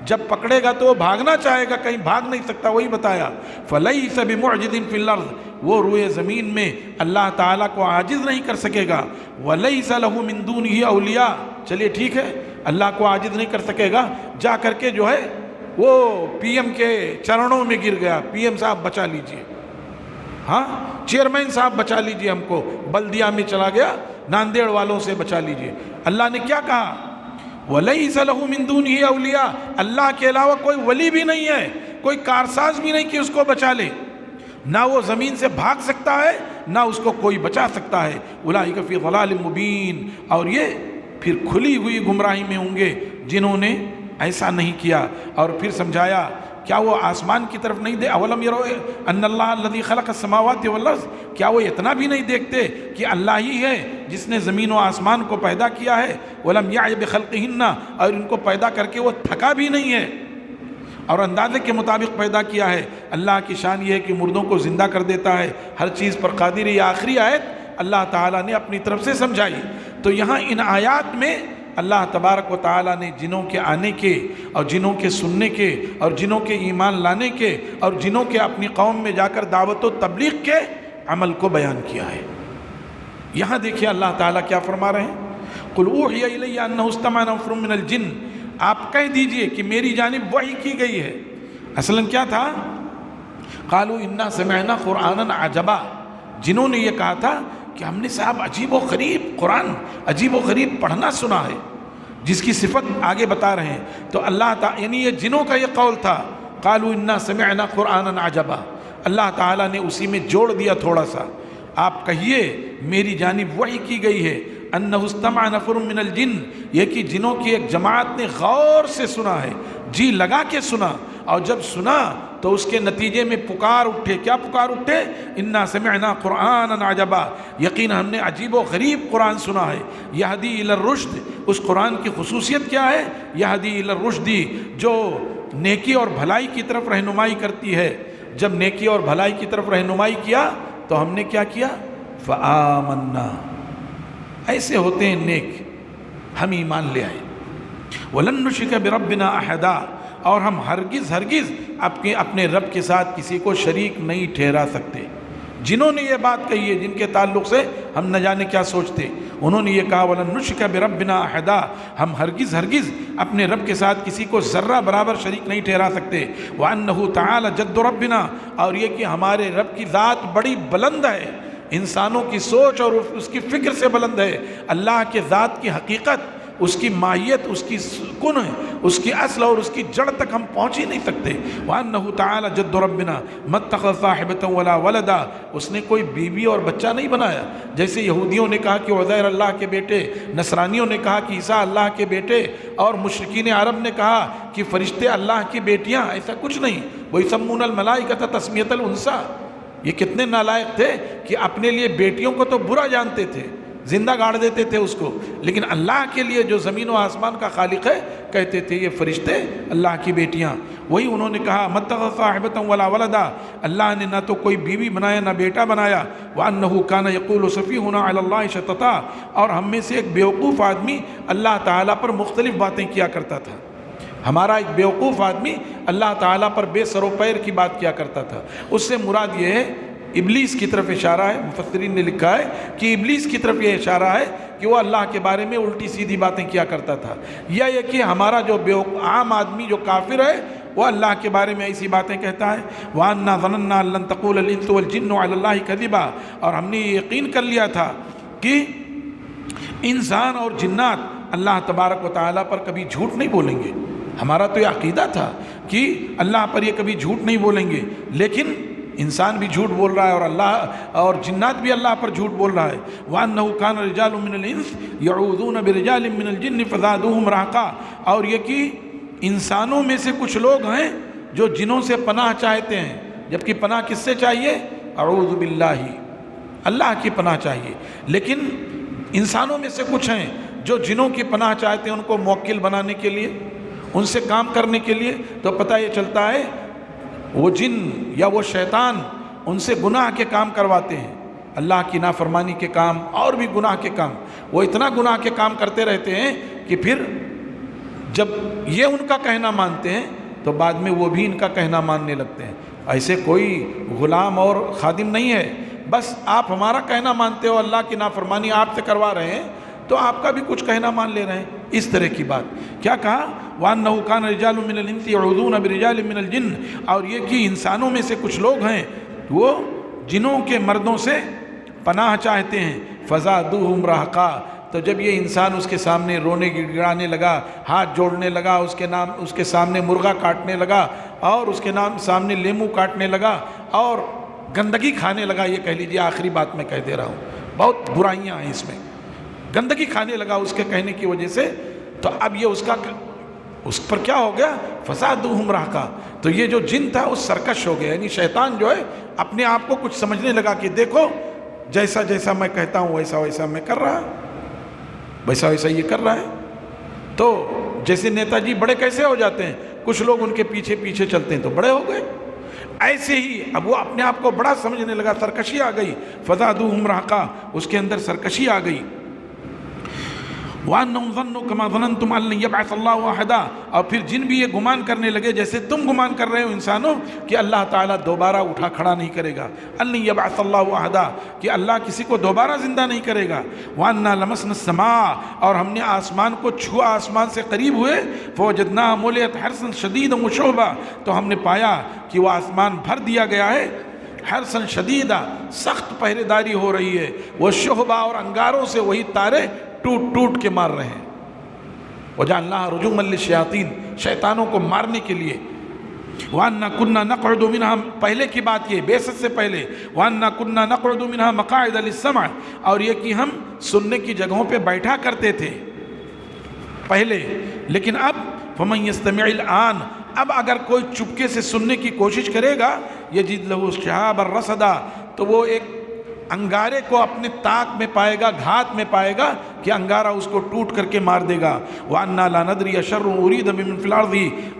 جب پکڑے گا تو وہ بھاگنا چاہے گا، کہیں بھاگ نہیں سکتا، وہی بتایا فَلَيْسَ بِمُعْجِزٍ فِي الْأَرْضِ، وہ روئے زمین میں اللہ تعالیٰ کو عاجز نہیں کر سکے گا۔ وَلَيْسَ لَهُ مِن دُونِهِ أَوْلِيَاء، چلیے ٹھیک ہے، اللہ کو عاجز نہیں کر سکے گا، جا کر کے جو ہے وہ پی ایم کے چرنوں میں گر گیا، پی ایم صاحب بچا لیجئے، ہاں چیئرمین صاحب بچا لیجئے ہم کو، بلدیہ میں چلا گیا، ناندیڑ والوں سے بچا لیجئے۔ اللہ نے کیا کہا؟ وَلَيْسَ لَهُ مِن دُونِهِ أَوْلِيَاء، اللہ کے علاوہ کوئی ولی بھی نہیں ہے، کوئی کارساز بھی نہیں کہ اس کو بچا لے، نہ وہ زمین سے بھاگ سکتا ہے نہ اس کو کوئی بچا سکتا ہے۔ اولئک فی ضلال مبین، اور یہ پھر کھلی ہوئی گمراہی میں ہوں گے جنہوں نے ایسا نہیں کیا۔ اور پھر سمجھایا کیا وہ آسمان کی طرف نہیں اولم یرو ان اللہ الذی خلق السماوات والارض، کیا وہ اتنا بھی نہیں دیکھتے کہ اللہ ہی ہے جس نے زمین و آسمان کو پیدا کیا ہے، ولم یعی بخلقہن، اور ان کو پیدا کر کے وہ تھکا بھی نہیں ہے اور اندازے کے مطابق پیدا کیا ہے۔ اللہ کی شان یہ ہے کہ مردوں کو زندہ کر دیتا ہے، ہر چیز پر قادر ہے۔ یہ آخری آیت اللہ تعالیٰ نے اپنی طرف سے سمجھائی۔ تو یہاں ان آیات میں اللہ تبارک و تعالیٰ نے جنوں کے آنے کے اور جنوں کے سننے کے اور جنوں کے ایمان لانے کے اور جنوں کے اپنی قوم میں جا کر دعوت و تبلیغ کے عمل کو بیان کیا ہے۔ یہاں دیکھیے اللہ تعالیٰ کیا فرما رہے ہیں، قُلْ أُوحِيَ إِلَيَّ أَنَّهُ اسْتَمَعَ نَفَرٌ مِّنَ الْجِنِّ، آپ کہہ دیجئے کہ میری جانب وحی کی گئی ہے۔ اصلاً کیا تھا، قَالُوا إِنَّا سَمِعْنَا قُرْآنًا عَجَبًا، جنہوں نے یہ کہا تھا کہ ہم نے صاحب عجیب و غریب قرآن، عجیب و غریب پڑھنا سنا ہے، جس کی صفت آگے بتا رہے ہیں۔ تو اللہ تعالیٰ یعنی یہ جنوں کا یہ قول تھا، قَالُوا إِنَّا سَمِعْنَا قُرْآنًا عَجَبًا، اللہ تعالیٰ نے اسی میں جوڑ دیا تھوڑا سا، آپ کہیے میری جانب وحی کی گئی ہے، انہ استمع نفر من الجن، یہ کہ جنوں کی ایک جماعت نے غور سے سنا ہے، جی لگا کے سنا، اور جب سنا تو اس کے نتیجے میں پکار اٹھے۔ کیا پکار اٹھے؟ انا سمعنا قرآنا عجبا، یقین ہم نے عجیب و غریب قرآن سنا ہے۔ یہدی الی الرشد، اس قرآن کی خصوصیت کیا ہے؟ یہدی الی الرشد، جو نیکی اور بھلائی کی طرف رہنمائی کرتی ہے۔ جب نیکی اور بھلائی کی طرف رہنمائی کیا تو ہم نے کیا کیا؟ فآمنا، ایسے ہوتے ہیں نیک، ہم ایمان لے آئے۔ وَلَن نُشْرِكَ بِرَبِّنَا أَحَدًا، اور ہم ہرگز اپنے رب کے ساتھ کسی کو شریک نہیں ٹھہرا سکتے۔ جنہوں نے یہ بات کہی ہے، جن کے تعلق سے ہم نہ جانے کیا سوچتے، انہوں نے یہ کہا وَلَن نُشْرِكَ بِرَبِّنَا أَحَدًا، ہم ہرگز اپنے رب کے ساتھ کسی کو ذرہ برابر شریک نہیں ٹھہرا سکتے۔ وَأَنَّهُ تَعَالَى جَدُّ رَبِّنَا، اور یہ کہ ہمارے رب کی ذات بڑی بلند ہے، انسانوں کی سوچ اور اس کی فکر سے بلند ہے۔ اللہ کے ذات کی حقیقت، اس کی ماہیت، اس کی کن، اس کی اصل اور اس کی جڑ تک ہم پہنچ ہی نہیں سکتے۔ وَأَنَّهُ تَعَالَى جَدُّ رَبِّنَا مَا اتَّخَذَ صَاحِبَةً وَلَا وَلَدًا، اس نے کوئی بیوی اور بچہ نہیں بنایا۔ جیسے یہودیوں نے کہا کہ عزیر اللہ کے بیٹے، نصرانیوں نے کہا کہ عیسیٰ اللہ کے بیٹے، اور مشرکین عرب نے کہا کہ فرشتے اللہ کی بیٹیاں، ایسا کچھ نہیں۔ وَيُسَمُّونَ الْمَلَائِكَةَ تَسْمِيَةَ الْأُنثىٰ، یہ کتنے نالائق تھے کہ اپنے لیے بیٹیوں کو تو برا جانتے تھے، زندہ گاڑ دیتے تھے اس کو، لیکن اللہ کے لیے جو زمین و آسمان کا خالق ہے کہتے تھے یہ فرشتے اللہ کی بیٹیاں۔ وہی انہوں نے کہا مَا اتَّخَذَ صَاحِبَةً وَلَا وَلَدًا، اللہ نے نہ تو کوئی بیوی بنایا نہ بیٹا بنایا۔ وَأَنَّهُ كَانَ يَقُولُ سَفِيهُنَا عَلَى اللَّهِ شَطَطًا، اور ہم میں سے ایک بیوقوف آدمی اللہ تعالیٰ پر مختلف باتیں کیا کرتا تھا۔ ہمارا ایک بیوقوف آدمی اللہ تعالیٰ پر بے سر و پیر کی بات کیا کرتا تھا۔ اس سے مراد یہ ہے ابلیس کی طرف اشارہ ہے، مفسرین نے لکھا ہے کہ ابلیس کی طرف یہ اشارہ ہے کہ وہ اللہ کے بارے میں الٹی سیدھی باتیں کیا کرتا تھا، یا یہ کہ ہمارا جو عام آدمی جو کافر ہے وہ اللہ کے بارے میں ایسی باتیں کہتا ہے۔ وَأَنَّا ظَنَنَّا لَن تَقُولَ الْإِنسُ وَالْجِنُّ عَلَى اللَّهِ كَذِبًا، اور ہم نے یہ یقین کر لیا تھا کہ انسان اور جنات اللہ تبارک و تعالیٰ پر کبھی جھوٹ نہیں بولیں گے۔ ہمارا تو یہ عقیدہ تھا کہ اللہ پر یہ کبھی جھوٹ نہیں بولیں گے، لیکن انسان بھی جھوٹ بول رہا ہے اور اللہ اور جنات بھی اللہ پر جھوٹ بول رہا ہے۔ وَأَنَّهُ كَانَ رِجَالٌ مِّنَ الْإِنسِ يَعُوذُونَ بِرِجَالٍ مِّنَ الْجِنِّ فَزَادُوهُمْ رَهَقًا، اور یہ کہ انسانوں میں سے کچھ لوگ ہیں جو جنوں سے پناہ چاہتے ہیں، جبکہ پناہ کس سے چاہیے؟ اعوذ باللہ، اللہ کی پناہ چاہیے، لیکن انسانوں میں سے کچھ ہیں جو جنوں کی پناہ چاہتے ہیں، ان کو موکل بنانے کے لیے، ان سے کام کرنے کے لیے۔ تو پتہ یہ چلتا ہے وہ جن یا وہ شیطان ان سے گناہ کے کام کرواتے ہیں، اللہ کی نافرمانی کے کام اور بھی گناہ کے کام۔ وہ اتنا گناہ کے کام کرتے رہتے ہیں کہ پھر جب یہ ان کا کہنا مانتے ہیں تو بعد میں وہ بھی ان کا کہنا ماننے لگتے ہیں۔ ایسے کوئی غلام اور خادم نہیں ہے، بس آپ ہمارا کہنا مانتے ہو، اللہ کی نافرمانی آپ سے کروا رہے ہیں تو آپ کا بھی کچھ کہنا مان لے رہے ہیں، اس طرح کی بات۔ کیا کہا؟ وَأَنَّهُ كَانَ رِجَالٌ مِّنَ الْإِنسِ يَعُوذُونَ بِرِجَالٍ مِّنَ الْجِنِّ، اور یہ کہ انسانوں میں سے کچھ لوگ ہیں وہ جنوں کے مردوں سے پناہ چاہتے ہیں۔ فَزَادُوهُمْ رَهَقًا، تو جب یہ انسان اس کے سامنے رونے گڑگڑانے لگا، ہاتھ جوڑنے لگا، اس کے سامنے مرغا کاٹنے لگا اور اس کے سامنے لیمو کاٹنے لگا اور گندگی کھانے لگا، یہ کہہ لیجیے آخری بات میں کہہ دے رہا ہوں، بہت برائیاں ہیں اس میں، گندگی کھانے لگا اس کے کہنے کی وجہ سے، تو اب یہ اس کا اس پر کیا ہو گیا؟ فزادوہم رہقا. تو یہ جو جن تھا اس سرکش ہو گیا، یعنی شیطان جو ہے اپنے آپ کو کچھ سمجھنے لگا کہ دیکھو جیسا جیسا میں کہتا ہوں ویسا ویسا میں کر رہا، ویسا ویسا یہ کر رہا ہے. تو جیسے نیتا جی بڑے کیسے ہو جاتے ہیں، کچھ لوگ ان کے پیچھے پیچھے چلتے ہیں تو بڑے ہو گئے. ایسے ہی اب وہ اپنے آپ کو بڑا سمجھنے لگا، سرکشی آ گئی. فزادوہم رہقا، اس کے اندر سرکشی آ گئی. وَأَنَّهُمْ ظَنُّوا كَمَا ظَنَنْتُمْ أَن لَّن يَبْعَثَ اللَّهُ أَحَدًا. اور پھر جن بھی یہ گمان کرنے لگے جیسے تم گمان کر رہے ہو انسانوں کہ اللہ تعالیٰ دوبارہ اٹھا کھڑا نہیں کرے گا. أَن لَّن يَبْعَثَ اللَّهُ أَحَدًا، کہ اللہ کسی کو دوبارہ زندہ نہیں کرے گا. وَأَنَّا لَمَسْنَا السَّمَاءَ، اور ہم نے آسمان کو چھوا، آسمان سے قریب ہوئے. فَوَجَدْنَاهَا مُلِئَتْ حَرْسًا شَدِيدًا وَشُهُبًا، تو ہم نے پایا کہ وہ آسمان بھر دیا گیا ہے حرسن شدیدہ، سخت پہرے داری ہو رہی ہے. وہ شہبہ، اور انگاروں سے وہی تارے ٹوٹ ٹوٹ کے مار رہے ہیں. وَجَعَلْنَاهَا رُجُومًا لِلشَّيَاطِينِ، شیطانوں کو مارنے کے لیے. وَأَنَّا كُنَّا نَقْعُدُ مِنْهَا، پہلے کی بات یہ بعثت سے پہلے. وَأَنَّا كُنَّا نَقْعُدُ مِنْهَا مَقَاعِدَ لِلسَّمْعِ، اور یہ کہ ہم سننے کی جگہوں پہ بیٹھا کرتے تھے پہلے. لیکن اب فَمَنْ يَسْتَمِعِ الْآنَ، اب اگر کوئی چپکے سے سننے کی کوشش کرے گا، يَجِدْ لَهُ شِهَابًا رَصَدًا، تو وہ ایک انگارے کو اپنے طاق میں پائے گا، گھات میں پائے گا کہ انگارہ اس کو ٹوٹ کر کے مار دے گا. وَأَنَّا لَا نَدْرِي أَشَرٌ أُرِيدَ بِمَنْ فِي الْأَرْضِ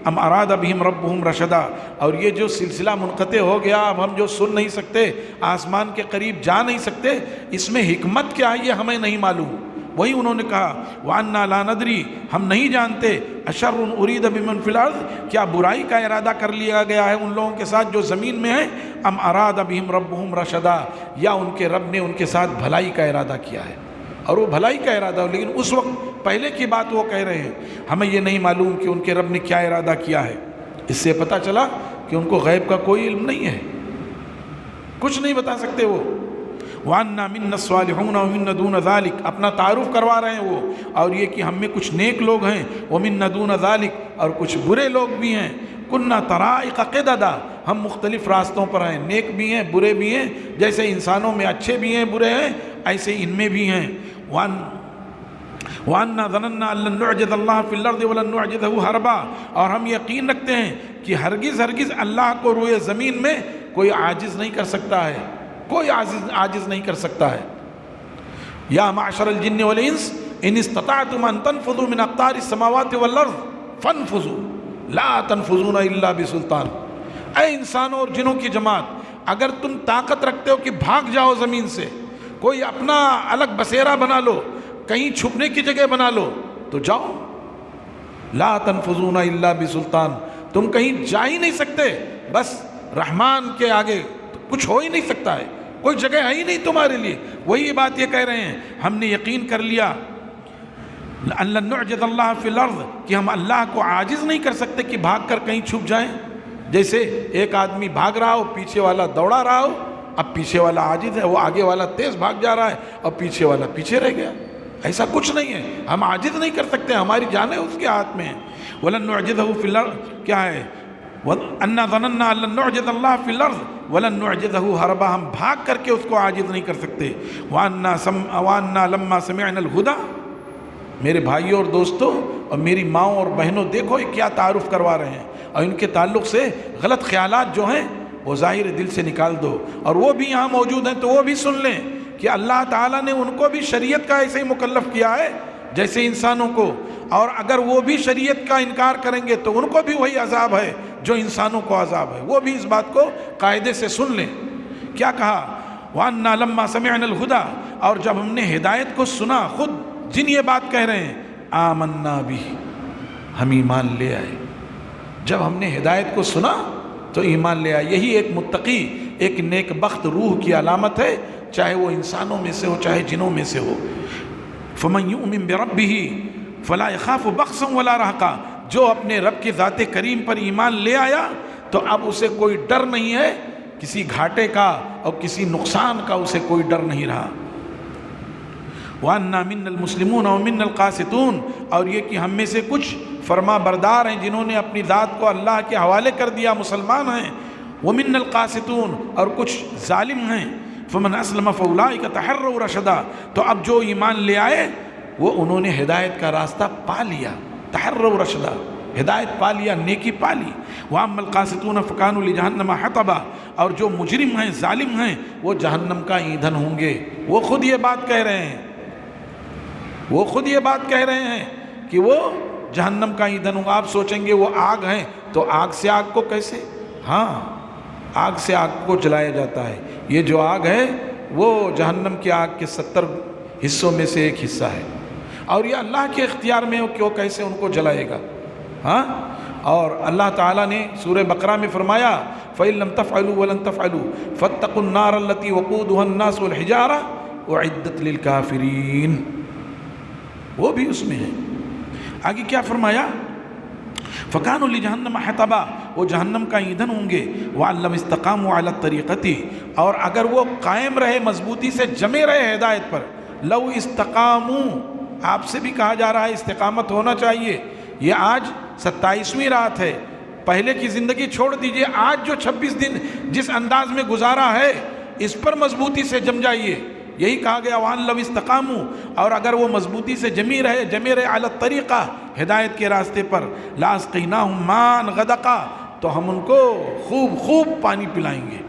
أَمْ أَرَادَ بِهِمْ رَبُّهُمْ رَشَدًا. اور یہ جو سلسلہ منقطع ہو گیا، اب ہم جو سن نہیں سکتے، آسمان کے قریب جا نہیں سکتے، اس میں حکمت کیا ہے یہ ہمیں نہیں معلوم. وہی انہوں نے کہا وَأَنَّا لَا نَدْرِي، ہم نہیں جانتے، أَشَرٌ أُرِيدَ بِمَنْ فِي الْأَرْضِ، کیا برائی کا ارادہ کر لیا گیا ہے ان لوگوں کے ساتھ جو زمین میں ہیں، أَمْ أَرَادَ بِهِمْ رَبُّهُمْ رَشَدًا، یا ان کے رب نے ان کے ساتھ بھلائی کا ارادہ کیا ہے. اور وہ بھلائی کا ارادہ، لیکن اس وقت پہلے کی بات وہ کہہ رہے ہیں، ہمیں یہ نہیں معلوم کہ ان کے رب نے کیا ارادہ کیا ہے. اس سے پتہ چلا کہ ان کو غیب کا کوئی علم نہیں ہے، کچھ نہیں بتا سکتے وہ. وَأَنَّا مِنَّا الصَّالِحُونَ وَمِنَّا دُونَ ذَلِكَ، اپنا تعارف کروا رہے ہیں وہ، اور یہ کہ ہم میں کچھ نیک لوگ ہیں. وَمِنَّا دُونَ ذَلِكَ، اور کچھ برے لوگ بھی ہیں. كُنَّا طَرَائِقَ قِدَدًا، ہم مختلف راستوں پر ہیں، نیک بھی ہیں برے بھی ہیں. جیسے انسانوں میں اچھے بھی ہیں برے ہیں، ایسے ان میں بھی ہیں. وَأَنَّا ظَنَنَّا أَن لَّن نُعْجِزَ اللَّهَ فِي الْأَرْضِ وَلَن نُعْجِزَهُ هَرَبًا، اور ہم یقین رکھتے ہیں کہ ہرگز ہرگز اللہ کو روئے زمین میں کوئی عاجز نہیں کر سکتا ہے، کوئی عاجز نہیں کر سکتا ہے. یا معشر الجن والانس ان استطعتم ان تنفذوا من اقطار السماوات والارض فانفذوا لا تنفذون الا بسلطان. اے انسانوں اور جنوں کی جماعت، اگر تم طاقت رکھتے ہو کہ بھاگ جاؤ زمین سے، کوئی اپنا الگ بسیرا بنا لو، کہیں چھپنے کی جگہ بنا لو، تو جاؤ. لا تنفذون الا بسلطان، تم کہیں جا ہی نہیں سکتے، بس رحمان کے آگے کچھ ہو ہی نہیں سکتا ہے، کوئی جگہ ہے ہی نہیں تمہارے لیے. وہی بات یہ کہہ رہے ہیں، ہم نے یقین کر لیا ان لن نعجز اللہ فی الارض، کہ ہم اللہ کو عاجز نہیں کر سکتے کہ بھاگ کر کہیں چھپ جائیں. جیسے ایک آدمی بھاگ رہا ہو، پیچھے والا دوڑا رہا ہو، اب پیچھے والا عاجز ہے، وہ آگے والا تیز بھاگ جا رہا ہے اور پیچھے والا پیچھے رہ گیا. ایسا کچھ نہیں ہے، ہم عاجز نہیں کر سکتے، ہماری جانیں اس کے ہاتھ میں ہیں. ولن نعجزہ فی الارض، کیا ہے؟ انا ظننا ان لن نعجز اللہ فی الارض ولن نعجزہ ہربا، ہم بھاگ کر کے اس کو عاجز نہیں کر سکتے. وانا لما سمعنا الہدی، میرے بھائیوں اور دوستوں اور میری ماؤں اور بہنوں، دیکھو یہ کیا تعارف کروا رہے ہیں، اور ان کے تعلق سے غلط خیالات جو ہیں وہ ظاہر دل سے نکال دو. اور وہ بھی یہاں موجود ہیں تو وہ بھی سن لیں کہ اللہ تعالیٰ نے ان کو بھی شریعت کا ایسے ہی مکلف کیا ہے جیسے انسانوں کو، اور اگر وہ بھی شریعت کا انکار کریں گے تو ان کو بھی وہی عذاب ہے جو انسانوں کو عذاب ہے. وہ بھی اس بات کو قاعدے سے سن لیں. کیا کہا؟ وَأَنَّا لَمَّا سَمِعْنَا الْهُدَى، اور جب ہم نے ہدایت کو سنا، خود جن یہ بات کہہ رہے ہیں، آمنا بھی، ہم ایمان لے آئے. جب ہم نے ہدایت کو سنا تو ایمان لے آئے. یہی ایک متقی، ایک نیک بخت روح کی علامت ہے، چاہے وہ انسانوں میں سے ہو چاہے جنوں میں سے ہو. فَمَن يُؤْمِن بِرَبِّهِ فَلَا يَخَافُ بَخْسًا وَلَا رَهْقًا، جو اپنے رب کی ذات کریم پر ایمان لے آیا تو اب اسے کوئی ڈر نہیں ہے کسی گھاٹے کا اور کسی نقصان کا، اسے کوئی ڈر نہیں رہا. وَأَنَّا مِنَّا الْمُسْلِمُونَ وَمِنَّا الْقَاسِطُونَ، اور یہ کہ ہم میں سے کچھ فرما بردار ہیں جنہوں نے اپنی ذات کو اللہ کے حوالے کر دیا، مسلمان ہیں. وَمِنَّا الْقَاسِطُونَ، اور کچھ ظالم ہیں. فَمَنْ أَسْلَمَ فَأُولَٰئِكَ تَحَرَّوْا رَشَدًا، تو اب جو ایمان لے آئے وہ انہوں نے ہدایت کا راستہ پا لیا. تحروا رشدا، ہدایت پا لیا، نیکی پا لی۔ وَأَمَّا الْقَاسِطُونَ فَكَانُوا لِجَهَنَّمَ حَطَبًا، اور جو مجرم ہیں، ظالم ہیں، وہ جہنم کا ایندھن ہوں گے۔ وہ خود یہ بات کہہ رہے ہیں، وہ خود یہ بات کہہ رہے ہیں کہ وہ جہنم کا ایندھن ہوگا۔ آپ سوچیں گے وہ آگ ہیں تو آگ سے آگ کو کیسے؟ ہاں، آگ سے آگ کو جلایا جاتا ہے۔ یہ جو آگ ہے وہ جہنم کی آگ کے 70 حصوں میں سے ایک حصہ ہے، اور یہ اللہ کے اختیار میں وہ کیسے ان کو جلائے گا؟ ہاں، اور اللہ تعالیٰ نے سورہ بقرہ میں فرمایا فَإِن لَمْ تَفْعَلُوا وَلَن تَفْعَلُوا فَاتَّقُوا النَّارَ الَّتِي وَقُودُهَا النَّاسُ وَالْحِجَارَةُ أُعِدَّتْ لِلْكَافِرِينَ، وہ بھی اس میں ہے۔ آگے کیا فرمایا؟ فَكَانُوا لِجَهَنَّمَ حَطَبًا، وہ جہنم کا ایندھن ہوں گے۔ وَأَن لَّمْ اسْتَقَامُوا عَلَى الطَّرِيقَةِ، اور اگر وہ قائم رہے، مضبوطی سے جمے رہے ہدایت پر، لَوْ اسْتَقَامُوا، آپ سے بھی کہا جا رہا ہے استقامت ہونا چاہیے۔ یہ آج 27ویں رات ہے، پہلے کی زندگی چھوڑ دیجئے، آج جو 26 دن جس انداز میں گزارا ہے اس پر مضبوطی سے جم جائیے۔ یہی کہا گیا وَأَن لَّوْ اسْتَقَامُوا، اور اگر وہ مضبوطی سے جمے رہے عَلَى الطَّرِيقَةِ، ہدایت کے راستے پر، لَأَسْقَيْنَاهُم مَّاءً غَدَقًا، تو ہم ان کو خوب پانی پلائیں گے۔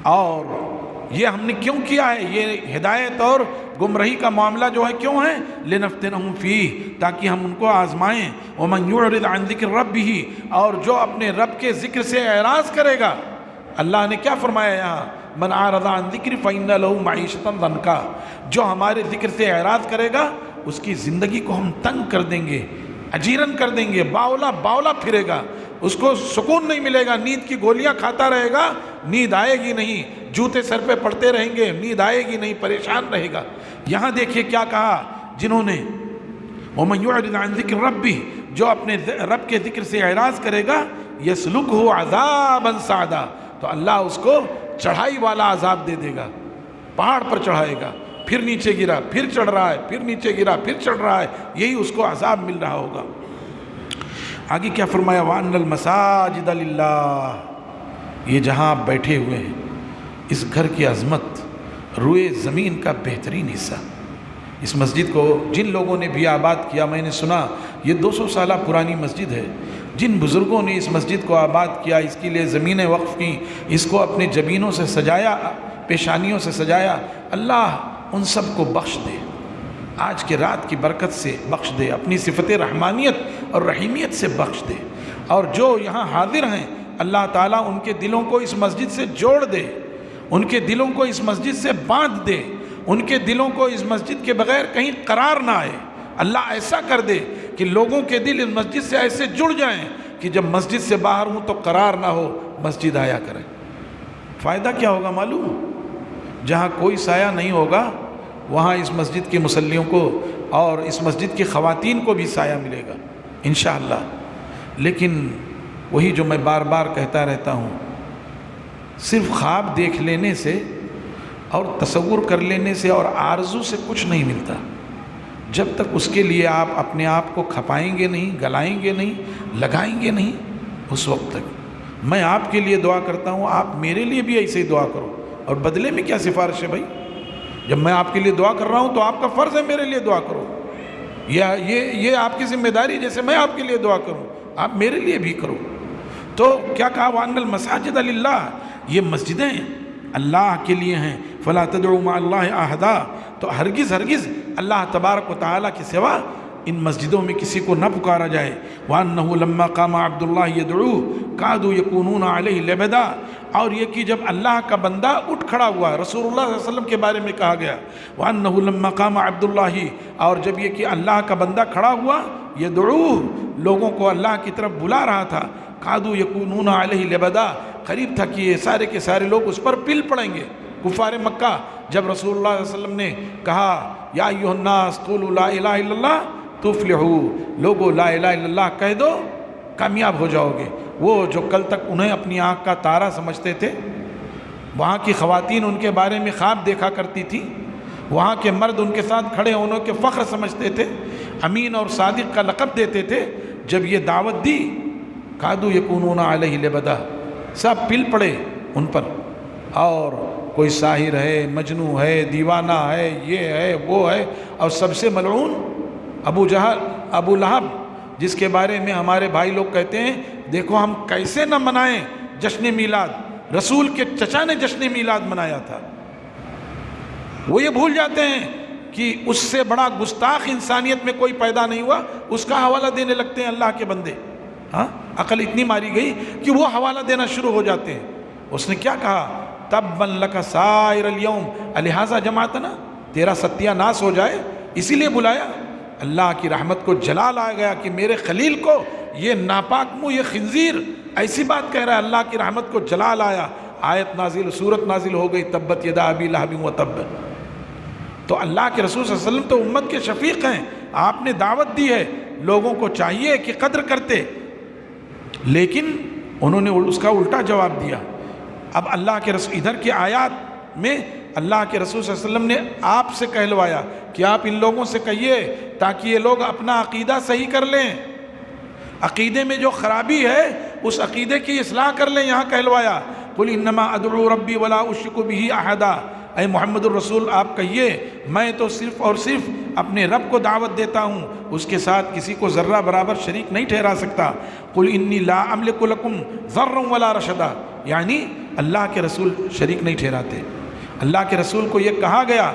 اور یہ ہم نے کیوں کیا ہے؟ یہ ہدایت اور گمراہی کا معاملہ جو ہے کیوں ہے؟ لِنَفْتِنَهُمْ فِيهِ، تاکہ ہم ان کو آزمائیں۔ وَمَنْ يُعْرِضْ عَنْ ذِكْرِ رَبِّهِ، اور جو اپنے رب کے ذکر سے اعراض کرے گا، اللہ نے کیا فرمایا یہاں؟ مَنْ عَارَضَ عَنْ ذِكْرِ فَإِنَّ لَهُ مَعِيشَةً ضَنْكًا، جو ہمارے ذکر سے اعراض کرے گا اس کی زندگی کو ہم تنگ کر دیں گے، اجیرن کر دیں گے، باولا پھرے گا، اس کو سکون نہیں ملے گا، نیند کی گولیاں کھاتا رہے گا، نیند آئے گی نہیں، جوتے سر پہ پڑتے رہیں گے، نیند آئے گی نہیں، پریشان رہے گا۔ یہاں دیکھیے کیا کہا جنہوں نے وَمَنْ يُعْرِضْ عَنْ ذِكْرِ رَبِّهِ، جو اپنے رب کے ذکر سے اعراض کرے گا، يَسْلُكْهُ عَذَابًا صَعَدًا، تو اللہ اس کو چڑھائی والا عذاب دے دے گا، پہاڑ پر چڑھائے گا، پھر نیچے گرا، پھر چڑھ رہا ہے، پھر نیچے گرا، پھر چڑھ رہا ہے، یہی اس کو عذاب مل رہا ہوگا۔ آگے کیا فرمایا؟ وَأَنَّ الْمَسَاجِدَ لِلَّهِ، یہ جہاں آپ بیٹھے ہوئے ہیں، اس گھر کی عظمت، روئے زمین کا بہترین حصہ، اس مسجد کو جن لوگوں نے بھی آباد کیا، میں نے سنا یہ 200 سالہ پرانی مسجد ہے، جن بزرگوں نے اس مسجد کو آباد کیا، اس کے لیے زمینیں وقف کی، اس کو اپنے جبینوں سے سجایا، پیشانیوں سے سجایا، اللہ ان سب کو بخش دے، آج کے رات کی برکت سے بخش دے، اپنی صفت رحمانیت اور رحیمیت سے بخش دے، اور جو یہاں حاضر ہیں اللہ تعالیٰ ان کے دلوں کو اس مسجد سے جوڑ دے، ان کے دلوں کو اس مسجد سے باندھ دے، ان کے دلوں کو اس مسجد کے بغیر کہیں قرار نہ آئے، اللہ ایسا کر دے کہ لوگوں کے دل اس مسجد سے ایسے جڑ جائیں کہ جب مسجد سے باہر ہوں تو قرار نہ ہو، مسجد آیا کریں۔ فائدہ کیا ہوگا معلوم؟ جہاں کوئی سایہ نہیں ہوگا وہاں اس مسجد کے مصلیوں کو اور اس مسجد کی خواتین کو بھی سایہ ملے گا انشاءاللہ۔ لیکن وہی جو میں بار بار کہتا رہتا ہوں، صرف خواب دیکھ لینے سے اور تصور کر لینے سے اور آرزو سے کچھ نہیں ملتا، جب تک اس کے لیے آپ اپنے آپ کو کھپائیں گے نہیں، گلائیں گے نہیں، لگائیں گے نہیں، اس وقت تک۔ میں آپ کے لیے دعا کرتا ہوں، آپ میرے لیے بھی ایسے ہی دعا کرو، اور بدلے میں کیا سفارش ہے بھائی؟ جب میں آپ کے لیے دعا کر رہا ہوں تو آپ کا فرض ہے میرے لیے دعا کرو، یا یہ آپ کی ذمہ داری، جیسے میں آپ کے لیے دعا کروں آپ میرے لیے بھی کرو۔ تو کیا کہا؟ وَأَنَّ الْمَسَاجِدَ لِلَّهِ، یہ مسجدیں اللہ کے لیے ہیں، فَلَا تَدْعُوا مَعَ اللَّهِ أَحَدًا، تو ہرگز اللہ تبارک و تعالیٰ کے سوا ان مسجدوں میں کسی کو نہ پکارا جائے۔ وَأَنَّهُ لَمَّا قَامَ عَبْدُ اللَّهِ يَدْعُوهُ كَادُوا يَكُونُونَ عَلَيْهِ لِبَدًا، اور یہ کہ جب اللہ کا بندہ اٹھ کھڑا ہوا، رسول اللہ صلی اللہ علیہ وسلم کے بارے میں کہا گیا وَأَنَّهُ لَمَّا قَامَ عَبْدُ اللَّهِ، اور جب یہ کہ اللہ کا بندہ کھڑا ہوا، يَدْعُوهُ، لوگوں کو اللہ کی طرف بلا رہا تھا، كَادُوا يَكُونُونَ عَلَيْهِ لِبَدًا، قریب تھا کہ یہ سارے کے سارے لوگ اس پر پل پڑیں گے۔ کفار مکہ جب رسول اللہ صلی اللہ علیہ وسلم نے کہا یا ایھا الناس قولوا لا الہ الا اللہ تفلحوا، لوگو لا الہ الا اللہ کہہ دو کامیاب ہو جاؤ گے، وہ جو کل تک انہیں اپنی آنکھ کا تارا سمجھتے تھے، وہاں کی خواتین ان کے بارے میں خواب دیکھا کرتی تھی، وہاں کے مرد ان کے ساتھ کھڑے ہونے کے فخر سمجھتے تھے، امین اور صادق کا لقب دیتے تھے، جب یہ دعوت دی کادو یکونون علیہ لبدا، سب پل پڑے ان پر، اور کوئی ساحر ہے، مجنوں ہے، دیوانہ ہے، یہ ہے وہ ہے، اور سب سے ملعون ابو جہل، ابو لہب، جس کے بارے میں ہمارے بھائی لوگ کہتے ہیں دیکھو ہم کیسے نہ منائیں جشن میلاد، رسول کے چچا نے جشن میلاد منایا تھا۔ وہ یہ بھول جاتے ہیں کہ اس سے بڑا گستاخ انسانیت میں کوئی پیدا نہیں ہوا، اس کا حوالہ دینے لگتے ہیں اللہ کے بندے۔ ہاں، عقل اتنی ماری گئی کہ وہ حوالہ دینا شروع ہو جاتے ہیں۔ اس نے کیا کہا؟ تبًّ لک سائر الیوم، لہٰذا جماعتنا، تیرا ستیہ ناس ہو جائے، اسی لیے بلایا۔ اللہ کی رحمت کو جلال آ گیا کہ میرے خلیل کو یہ ناپاک منہ، یہ خنزیر ایسی بات کہہ رہا ہے، اللہ کی رحمت کو جلال آیا، آیت نازل، سورت نازل ہو گئی، تبت یدا ابی لہب وتب۔ تو اللہ کے رسول صلی اللہ علیہ وسلم تو امت کے شفیق ہیں، آپ نے دعوت دی ہے، لوگوں کو چاہیے کہ قدر کرتے، لیکن انہوں نے اس کا الٹا جواب دیا۔ اب اللہ کے رسول ادھر کی آیات میں اللہ کے رسول صلی اللہ علیہ وسلم نے آپ سے کہلوایا کہ آپ ان لوگوں سے کہیے تاکہ یہ لوگ اپنا عقیدہ صحیح کر لیں، عقیدے میں جو خرابی ہے اس عقیدے کی اصلاح کر لیں۔ یہاں کہلوایا قل انما ادعو ربی ولا اشرک بہ احدا، اے محمد الرسول آپ کہیے میں تو صرف اور صرف اپنے رب کو دعوت دیتا ہوں، اس کے ساتھ کسی کو ذرہ برابر شریک نہیں ٹھہرا سکتا۔ قل انی لا املک لکم ضرا ولا رشدا، یعنی اللہ کے رسول شریک نہیں ٹھہراتے۔ اللہ کے رسول کو یہ کہا گیا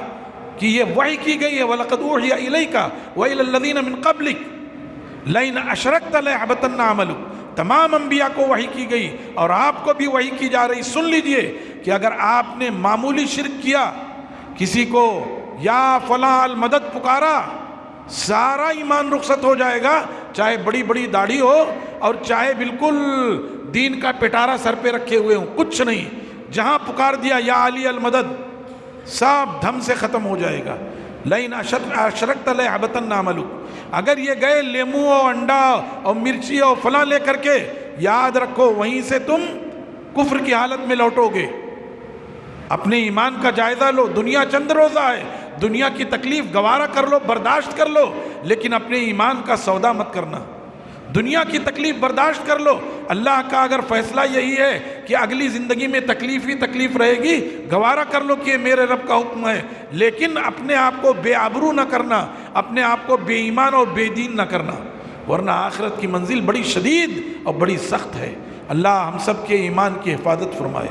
کہ یہ وحی کی گئی ہے وَلَقَدْ أُوحِيَ إِلَيْكَ وَإِلَى الَّذِينَ مِن قَبْلِكَ لَئِنْ أَشْرَكْتَ لَيَحْبَطَنَّ عَمَلُكَ، تمام انبیاء کو وحی کی گئی اور آپ کو بھی وحی کی جا رہی۔ سن لیجئے کہ اگر آپ نے معمولی شرک کیا، کسی کو یا فلاں المدد پکارا، سارا ایمان رخصت ہو جائے گا، چاہے بڑی بڑی داڑھی ہو اور چاہے بالکل دین کا پٹارا سر پہ رکھے ہوئے ہوں، کچھ نہیں، جہاں پکار دیا یا علی المدد، سب دھم سے ختم ہو جائے گا۔ لئن اشرکت لیحبطن عملک، اگر یہ گئے لیمو اور انڈا اور مرچی اور فلاں لے کر کے، یاد رکھو وہیں سے تم کفر کی حالت میں لوٹو گے۔ اپنے ایمان کا جائزہ لو، دنیا چند روزہ ہے، دنیا کی تکلیف گوارا کر لو، برداشت کر لو، لیکن اپنے ایمان کا سودا مت کرنا۔ دنیا کی تکلیف برداشت کر لو، اللہ کا اگر فیصلہ یہی ہے کہ اگلی زندگی میں تکلیف ہی تکلیف رہے گی، گوارا کر لو کہ یہ میرے رب کا حکم ہے، لیکن اپنے آپ کو بے آبرو نہ کرنا، اپنے آپ کو بے ایمان اور بے دین نہ کرنا، ورنہ آخرت کی منزل بڑی شدید اور بڑی سخت ہے۔ اللہ ہم سب کے ایمان کی حفاظت فرمائے،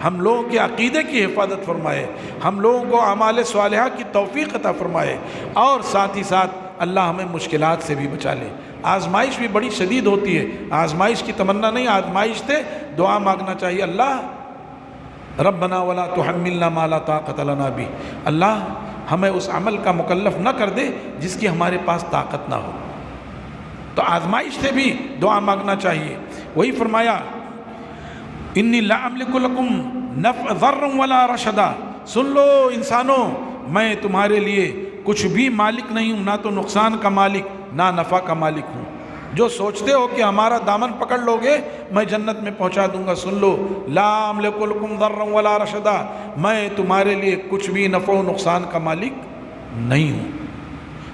ہم لوگوں کے عقیدے کی حفاظت فرمائے، ہم لوگوں کو اعمال صالحہ کی توفیق عطا فرمائے، اور ساتھ ہی ساتھ اللہ ہمیں مشکلات سے بھی بچا لے۔ آزمائش بھی بڑی شدید ہوتی ہے، آزمائش کی تمنا نہیں، آزمائش سے دعا مانگنا چاہیے، اللہ ربنا ولا تحملنا ما لا طاقت لنا بہ، اللہ ہمیں اس عمل کا مکلف نہ کر دے جس کی ہمارے پاس طاقت نہ ہو۔ تو آزمائش سے بھی دعا مانگنا چاہیے۔ وہی فرمایا انی لا املک لکم ضرا ولا رشدا، سن لو انسانوں میں تمہارے لیے کچھ بھی مالک نہیں ہوں، نہ تو نقصان کا مالک نہ نفع کا مالک ہوں۔ جو سوچتے ہو کہ ہمارا دامن پکڑ لو گے میں جنت میں پہنچا دوں گا، سن لو لا املک لکم ضرا ولا رشدا، میں تمہارے لیے کچھ بھی نفع و نقصان کا مالک نہیں ہوں۔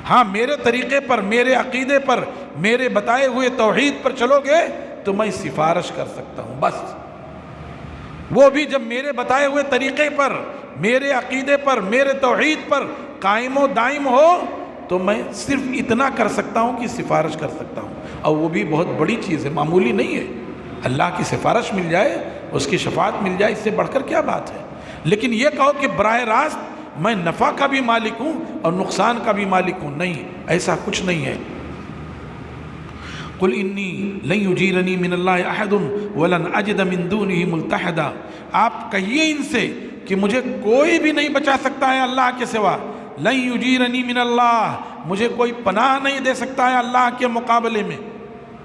ہاں میرے طریقے پر، میرے عقیدے پر، میرے بتائے ہوئے توحید پر چلو گے تو میں سفارش کر سکتا ہوں، بس وہ بھی جب میرے بتائے ہوئے طریقے پر، میرے عقیدے پر، میرے توحید پر قائم و دائم ہو تو میں صرف اتنا کر سکتا ہوں کہ سفارش کر سکتا ہوں، اور وہ بھی بہت بڑی چیز ہے، معمولی نہیں ہے۔ اللہ کی سفارش مل جائے، اس کی شفاعت مل جائے، اس سے بڑھ کر کیا بات ہے۔ لیکن یہ کہو کہ براہ راست میں نفع کا بھی مالک ہوں اور نقصان کا بھی مالک ہوں، نہیں، ایسا کچھ نہیں ہے۔ قل انی لن یجیرنی من اللہ احد ولن اجد من دونہ ملتحدا، آپ کہیے ان سے کہ مجھے کوئی بھی نہیں بچا سکتا ہے اللہ کے سوا، لن یجیرنی من اللہ، مجھے کوئی پناہ نہیں دے سکتا ہے اللہ کے مقابلے میں۔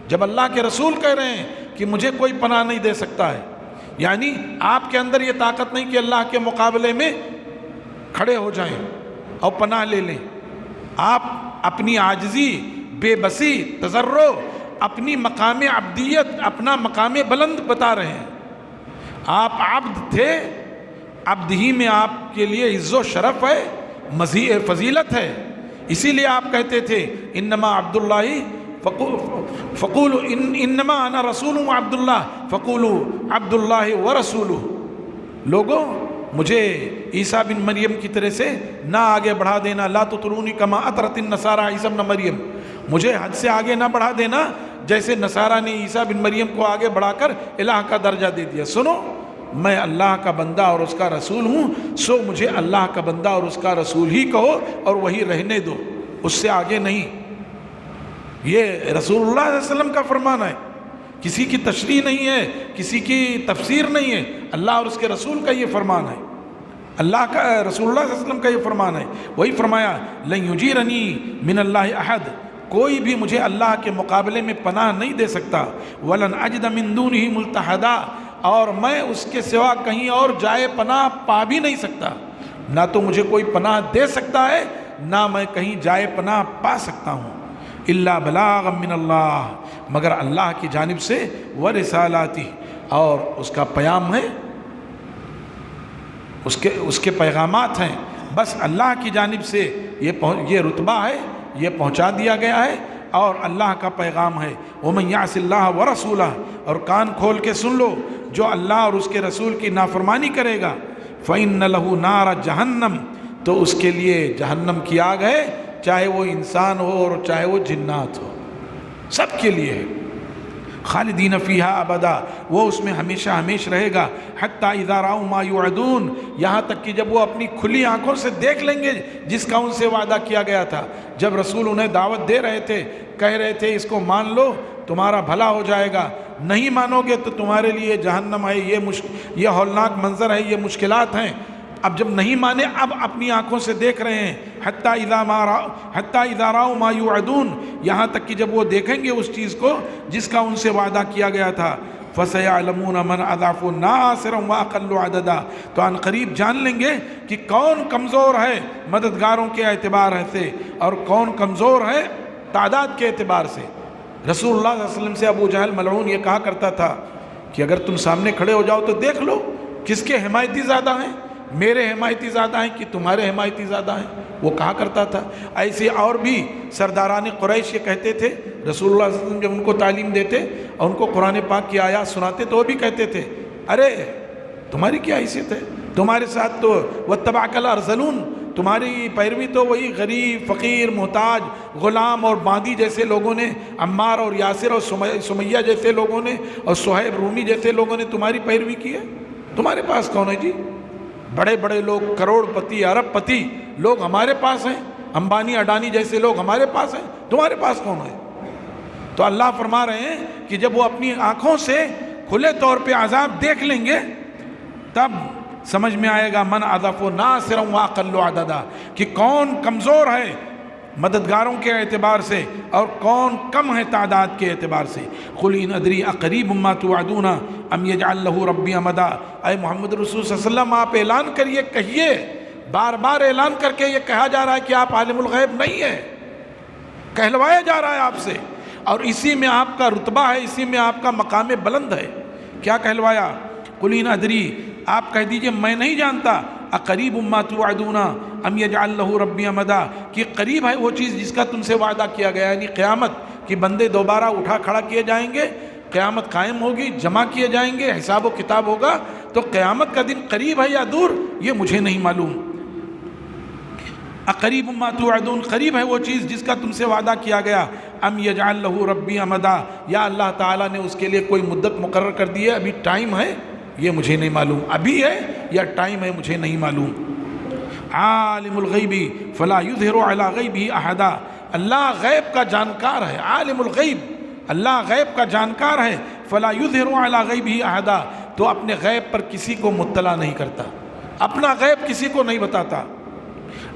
جب اللہ کے رسول کہہ رہے ہیں کہ مجھے کوئی پناہ نہیں دے سکتا ہے، یعنی آپ کے اندر یہ طاقت نہیں کہ اللہ کے مقابلے میں کھڑے ہو جائیں اور پناہ لے لیں۔ آپ اپنی عاجزی، بے بسی، تضرع، اپنی مقام عبدیت، اپنا مقام بلند بتا رہے ہیں۔ آپ عبد تھے، عبد ہی میں آپ کے لیے عز و شرف ہے، مزید فضیلت ہے، اسی لیے آپ کہتے تھے انما عبداللہ فقولوا انما انا رسول عبداللہ فقولوا عبداللہ ورسولہ، لوگوں مجھے عیسیٰ بن مریم کی طرح سے نہ آگے بڑھا دینا، لا تطرونی کما اطرت النصارى عیسیٰ بن مریم، مجھے حد سے آگے نہ بڑھا دینا جیسے نصارہ نے عیسیٰ بن مریم کو آگے بڑھا کر الہ کا درجہ دے دیا۔ سنو، میں اللہ کا بندہ اور اس کا رسول ہوں، سو مجھے اللہ کا بندہ اور اس کا رسول ہی کہو اور وہی رہنے دو، اس سے آگے نہیں۔ یہ رسول اللہ صلی اللہ علیہ وسلم کا فرمان ہے، کسی کی تشریح نہیں ہے، کسی کی تفسیر نہیں ہے، اللہ اور اس کے رسول کا یہ فرمان ہے، اللہ کا رسول اللہ صلی اللہ علیہ وسلم کا یہ فرمان ہے۔ وہی فرمایا لن یجیرنی من اللہ احد، کوئی بھی مجھے اللہ کے مقابلے میں پناہ نہیں دے سکتا، ولن اجد من دونہ ملتحدا، اور میں اس کے سوا کہیں اور جائے پناہ پا بھی نہیں سکتا، نہ تو مجھے کوئی پناہ دے سکتا ہے نہ میں کہیں جائے پناہ پا سکتا ہوں، الا بلاغا من اللہ، مگر اللہ کی جانب سے، ورسالاتی، اور اس کا پیام ہے، اس کے پیغامات ہیں، بس اللہ کی جانب سے یہ رتبہ ہے، یہ پہنچا دیا گیا ہے، اور اللہ کا پیغام ہے۔ وَمَن يَعْصِ اللَّهَ وَرَسُولَهُ، اور کان کھول کے سن لو، جو اللہ اور اس کے رسول کی نافرمانی کرے گا، فَإِنَّ لَهُ نَارَ جَهَنَّمْ، تو اس کے لیے جہنم کی آگ ہے، چاہے وہ انسان ہو اور چاہے وہ جنات ہو، سب کے لیے ہے۔ خالدین فیہا ابدا، وہ اس میں ہمیشہ ہمیش رہے گا، حتی اذا رأوا ما یوعدون، یہاں تک کہ جب وہ اپنی کھلی آنکھوں سے دیکھ لیں گے جس کا ان سے وعدہ کیا گیا تھا۔ جب رسول انہیں دعوت دے رہے تھے، کہہ رہے تھے اس کو مان لو تمہارا بھلا ہو جائے گا، نہیں مانو گے تو تمہارے لیے جہنم ہے، یہ ہولناک منظر ہے، یہ مشکلات ہیں۔ اب جب نہیں مانے، اب اپنی آنکھوں سے دیکھ رہے ہیں، حتی اذا رأوا ما یوعدون، یہاں تک کہ جب وہ دیکھیں گے اس چیز کو جس کا ان سے وعدہ کیا گیا تھا، فَسَيَعْلَمُونَ مَنْ أَضْعَفُ نَاصِرًا وَأَقَلُّ عَدَدًا، تو عن قریب جان لیں گے کہ کون کمزور ہے مددگاروں کے اعتبار سے اور کون کمزور ہے تعداد کے اعتبار سے۔ رسول اللہ صلی اللہ علیہ وسلم سے ابو جہل ملعون یہ کہا کرتا تھا کہ اگر تم سامنے کھڑے ہو جاؤ تو دیکھ لو کس کے حمایتی زیادہ ہیں، میرے حمایتی زیادہ ہیں کہ تمہارے حمایتی زیادہ ہیں، وہ کہا کرتا تھا۔ ایسے اور بھی سرداران قریش یہ کہتے تھے، رسول اللہ صلی اللہ علیہ وسلم جب ان کو تعلیم دیتے اور ان کو قرآن پاک کی آیات سناتے تو وہ بھی کہتے تھے، ارے تمہاری کیا حیثیت ہے، تمہارے ساتھ تو واتبعک الارذلون، تمہاری پیروی تو وہی غریب، فقیر، محتاج، غلام اور باندی جیسے لوگوں نے، عمار اور یاسر اور سمیہ جیسے لوگوں نے اور صہیب رومی جیسے لوگوں نے تمہاری پیروی کی ہے، تمہارے پاس کون ہے جی؟ بڑے بڑے لوگ، کروڑ پتی، ارب پتی لوگ ہمارے پاس ہیں، امبانی اڈانی جیسے لوگ ہمارے پاس ہیں، تمہارے پاس کون ہے؟ تو اللہ فرما رہے ہیں کہ جب وہ اپنی آنکھوں سے کھلے طور پہ عذاب دیکھ لیں گے تب سمجھ میں آئے گا من اضعف ناصرا واقل عددا، کہ کون کمزور ہے مددگاروں کے اعتبار سے اور کون کم ہے تعداد کے اعتبار سے۔ قل ان ادری اقریب ما توعدون ام یجعل له ربی امدا، اے محمد رسول صلی اللہ علیہ وسلم آپ اعلان کریے، کہیے، بار بار اعلان کر کے یہ کہا جا رہا ہے کہ آپ عالم الغیب نہیں ہیں، کہلوایا جا رہا ہے آپ سے، اور اسی میں آپ کا رتبہ ہے، اسی میں آپ کا مقام بلند ہے۔ کیا کہلوایا؟ قل ان ادری، آپ کہہ دیجئے میں نہیں جانتا، اقریب ما توعدون ام یجعل له ربی امدا، کہ قریب ہے وہ چیز جس کا تم سے وعدہ کیا گیا، یعنی قیامت کہ بندے دوبارہ اٹھا کھڑا کیے جائیں گے، قیامت قائم ہوگی، جمع کیے جائیں گے، حساب و کتاب ہوگا، تو قیامت کا دن قریب ہے یا دور یہ مجھے نہیں معلوم۔ اقریب ما توعدون، قریب ہے وہ چیز جس کا تم سے وعدہ کیا گیا، ام یجعل له ربی امدا، یا اللہ تعالیٰ نے اس کے لیے کوئی مدت مقرر کر دی ہے، ابھی ٹائم ہے یہ مجھے نہیں معلوم، ابھی ہے یا ٹائم ہے مجھے نہیں معلوم۔ عالم الغیب فلا یظہر علی غیبہ احدا، اللہ غیب کا جانکار ہے، عالم الغیب، اللہ غیب کا جانکار ہے، فلا یظہر علی غیبہ احدا، تو اپنے غیب پر کسی کو مطلع نہیں کرتا، اپنا غیب کسی کو نہیں بتاتا۔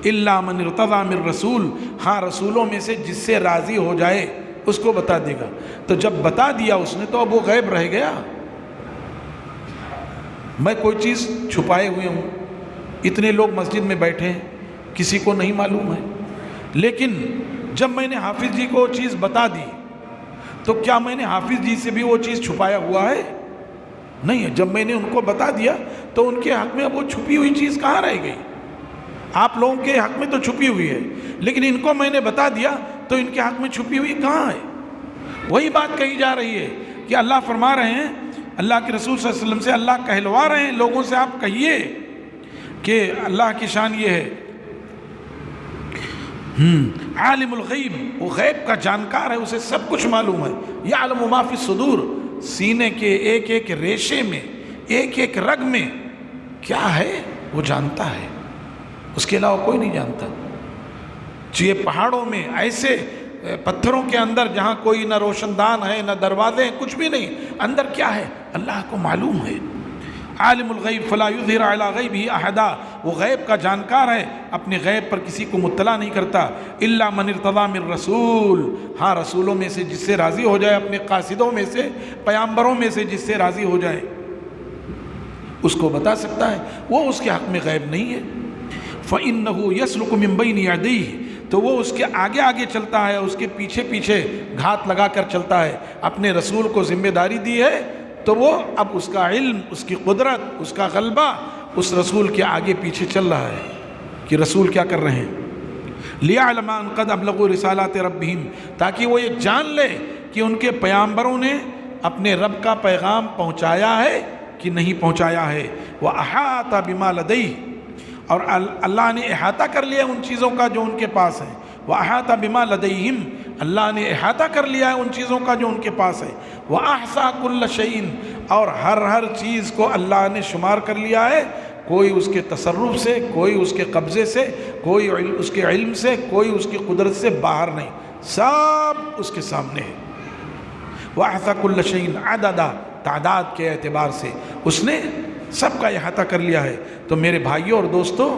الا من ارتضی من رسول، ہاں رسولوں میں سے جس سے راضی ہو جائے اس کو بتا دے گا، تو جب بتا دیا اس نے تو اب وہ غیب رہ گیا۔ میں کوئی چیز چھپائے ہوئے ہوں، اتنے لوگ مسجد میں بیٹھے ہیں، کسی کو نہیں معلوم ہے، لیکن جب میں نے حافظ جی کو وہ چیز بتا دی تو کیا میں نے حافظ جی سے بھی وہ چیز چھپایا ہوا ہے؟ نہیں ہے، جب میں نے ان کو بتا دیا تو ان کے حق میں اب وہ چھپی ہوئی چیز کہاں رہ گئی؟ آپ لوگوں کے حق میں تو چھپی ہوئی ہے، لیکن ان کو میں نے بتا دیا تو ان کے حق میں چھپی ہوئی کہاں ہے؟ وہی بات کہی جا رہی ہے کہ اللہ فرما رہے ہیں، اللہ کے رسول صلی اللہ علیہ وسلم سے اللہ کہلوا رہے ہیں لوگوں سے، آپ کہیے کہ اللہ کی شان یہ ہے، عالم الغیب، وہ غیب کا جانکار ہے، اسے سب کچھ معلوم ہے۔ یعلم ما فی الصدور، سینے کے ایک ایک ریشے میں، ایک ایک رگ میں کیا ہے وہ جانتا ہے، اس کے علاوہ کوئی نہیں جانتا۔ یہ پہاڑوں میں ایسے پتھروں کے اندر جہاں کوئی نہ روشن دان ہے نہ دروازے ہیں، کچھ بھی نہیں، اندر کیا ہے اللہ کو معلوم ہے۔ عالم الغیب فلا یظہر علی غیبہ احدا، وہ غیب کا جانکار ہے، اپنے غیب پر کسی کو مطلع نہیں کرتا۔ الا من ارتضی من رسول، ہاں رسولوں میں سے جس سے راضی ہو جائے، اپنے قاصدوں میں سے، پیامبروں میں سے جس سے راضی ہو جائے اس کو بتا سکتا ہے، وہ اس کے حق میں غیب نہیں ہے۔ فإنہ یسلک من بین یدیہ، تو وہ اس کے آگے آگے چلتا ہے، اس کے پیچھے پیچھے گھات لگا کر چلتا ہے۔ اپنے رسول کو ذمہ داری دی ہے تو وہ اب اس کا علم، اس کی قدرت، اس کا غلبہ اس رسول کے آگے پیچھے چل رہا ہے کہ رسول کیا کر رہے ہیں۔ لِيَعْلَمَ أَنْ قَدْ أَبْلَغُوا رِسَالَاتِ رَبِّهِمْ، تاکہ وہ یہ جان لے کہ ان کے پیامبروں نے اپنے رب کا پیغام پہنچایا ہے کہ نہیں پہنچایا ہے۔ وَأَحَاطَ بِمَا لَدَيْهِ، اور اللہ نے احاطہ کر لیا ان چیزوں کا جو ان کے پاس ہے۔ وَأَحَاطَ بِمَا لَدَيْهِمْ، اللہ نے احاطہ کر لیا ہے ان چیزوں کا جو ان کے پاس ہے۔ وَأَحْصَىٰ كُلَّ شَيْءٍ، اور ہر چیز کو اللہ نے شمار کر لیا ہے، کوئی اس کے تصرف سے، کوئی اس کے قبضے سے، کوئی اس کے علم سے، کوئی اس کی قدرت سے باہر نہیں، سب اس کے سامنے ہے۔ وَأَحْصَىٰ كُلَّ شَيْءٍ عَدَدًا، تعداد کے اعتبار سے اس نے سب کا احاطہ کر لیا ہے۔ تو میرے بھائیوں اور دوستوں،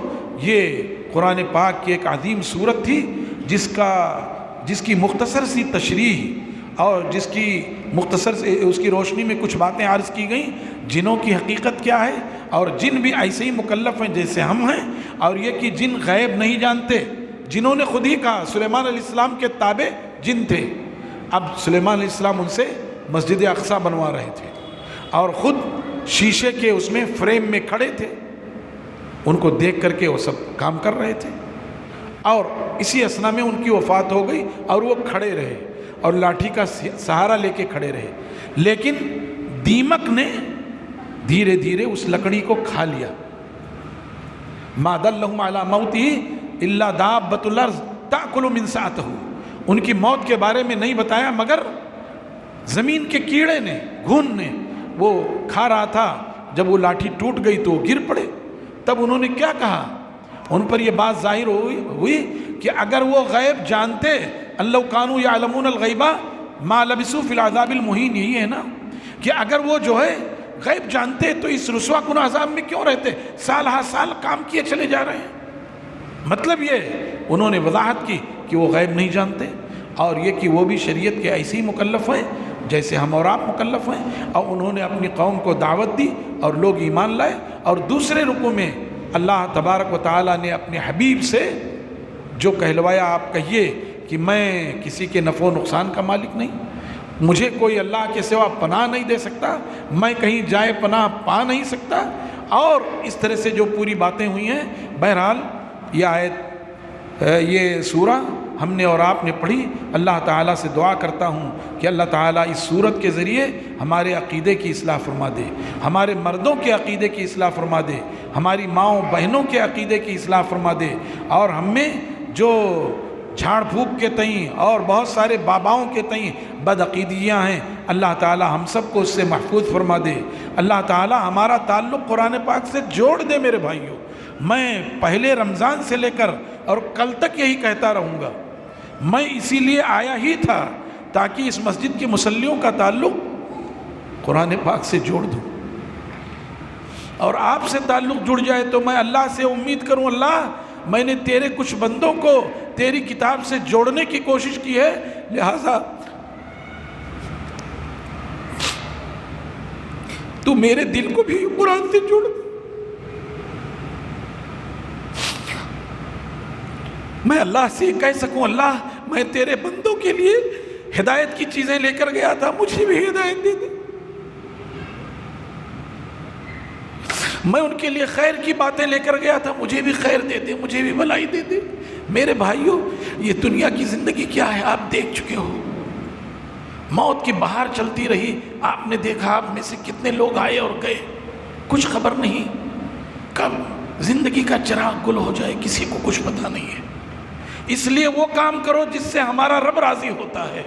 یہ قرآن پاک کی ایک عظیم صورت تھی جس کی مختصر سی تشریح اور جس کی مختصر سے اس کی روشنی میں کچھ باتیں عرض کی گئیں، جنوں کی حقیقت کیا ہے، اور جن بھی ایسے ہی مکلف ہیں جیسے ہم ہیں، اور یہ کہ جن غیب نہیں جانتے، جنہوں نے خود ہی کہا سلیمان علیہ السلام کے تابع جن تھے، اب سلیمان علیہ السلام ان سے مسجد اقصیٰ بنوا رہے تھے اور خود شیشے کے اس میں فریم میں کھڑے تھے، ان کو دیکھ کر کے وہ سب کام کر رہے تھے، اور اسی اثنا میں ان کی وفات ہو گئی اور وہ کھڑے رہے اور لاٹھی کا سہارا لے کے کھڑے رہے، لیکن دیمک نے دھیرے دھیرے اس لکڑی کو کھا لیا۔ ما دلہم علی موتہ الا دابۃ الارض تأکل من سأتہ، ان کی موت کے بارے میں نہیں بتایا مگر زمین کے کیڑے نے، گھن نے وہ کھا رہا تھا۔ جب وہ لاٹھی ٹوٹ گئی تو وہ گر پڑے، تب انہوں نے کیا کہا، ان پر یہ بات ظاہر ہوئی کہ اگر وہ غیب جانتے، لو کانوا یعلمون الغیب ما لبثوا فی العذاب المہین، یہی ہے نا کہ اگر وہ جو ہے غیب جانتے تو اس رسوا کن عذاب میں کیوں رہتے، سال ہا سال کام کیے چلے جا رہے ہیں۔ مطلب یہ انہوں نے وضاحت کی کہ وہ غیب نہیں جانتے، اور یہ کہ وہ بھی شریعت کے ایسے ہی مکلف ہیں جیسے ہم اور آپ مکلف ہیں، اور انہوں نے اپنی قوم کو دعوت دی اور لوگ ایمان لائے۔ اور دوسرے رکوع میں اللہ تبارک و تعالیٰ نے اپنے حبیب سے جو کہلوایا، آپ کہیے کہ میں کسی کے نفع و نقصان کا مالک نہیں، مجھے کوئی اللہ کے سوا پناہ نہیں دے سکتا، میں کہیں جائے پناہ پا نہیں سکتا، اور اس طرح سے جو پوری باتیں ہوئی ہیں۔ بہرحال یہ آیت، یہ سورہ ہم نے اور آپ نے پڑھی۔ اللہ تعالیٰ سے دعا کرتا ہوں کہ اللہ تعالیٰ اس سورت کے ذریعے ہمارے عقیدے کی اصلاح فرما دے، ہمارے مردوں کے عقیدے کی اصلاح فرما دے، ہماری ماؤں بہنوں کے عقیدے کی اصلاح فرما دے، اور ہم میں جو جھاڑ پھونک کے تئیں اور بہت سارے باباؤں کے تئیں بد عقیدیاں ہیں، اللہ تعالیٰ ہم سب کو اس سے محفوظ فرما دے۔ اللہ تعالیٰ ہمارا تعلق قرآن پاک سے جوڑ دے۔ میرے بھائیوں، میں پہلے رمضان سے لے کر اور کل تک یہی کہتا رہوں گا، میں اسی لیے آیا ہی تھا تاکہ اس مسجد کے مصلیوں کا تعلق قرآن پاک سے جوڑ دوں، اور آپ سے تعلق جڑ جائے تو میں اللہ سے امید کروں، اللہ میں نے تیرے کچھ بندوں کو تیری کتاب سے جوڑنے کی کوشش کی ہے، لہذا تو میرے دل کو بھی قرآن سے جوڑ۔ میں اللہ سے کہہ سکوں، اللہ میں تیرے بندوں کے لیے ہدایت کی چیزیں لے کر گیا تھا، مجھے بھی ہدایت دے دے، میں ان کے لیے خیر کی باتیں لے کر گیا تھا، مجھے بھی خیر دے دے، مجھے بھی بھلائی دے دے۔ میرے بھائیوں، یہ دنیا کی زندگی کیا ہے آپ دیکھ چکے ہو، موت کی بہار چلتی رہی، آپ نے دیکھا آپ میں سے کتنے لوگ آئے اور گئے، کچھ خبر نہیں کب زندگی کا چراغ گل ہو جائے، کسی کو کچھ پتہ نہیں ہے۔ اس لیے وہ کام کرو جس سے ہمارا رب راضی ہوتا ہے،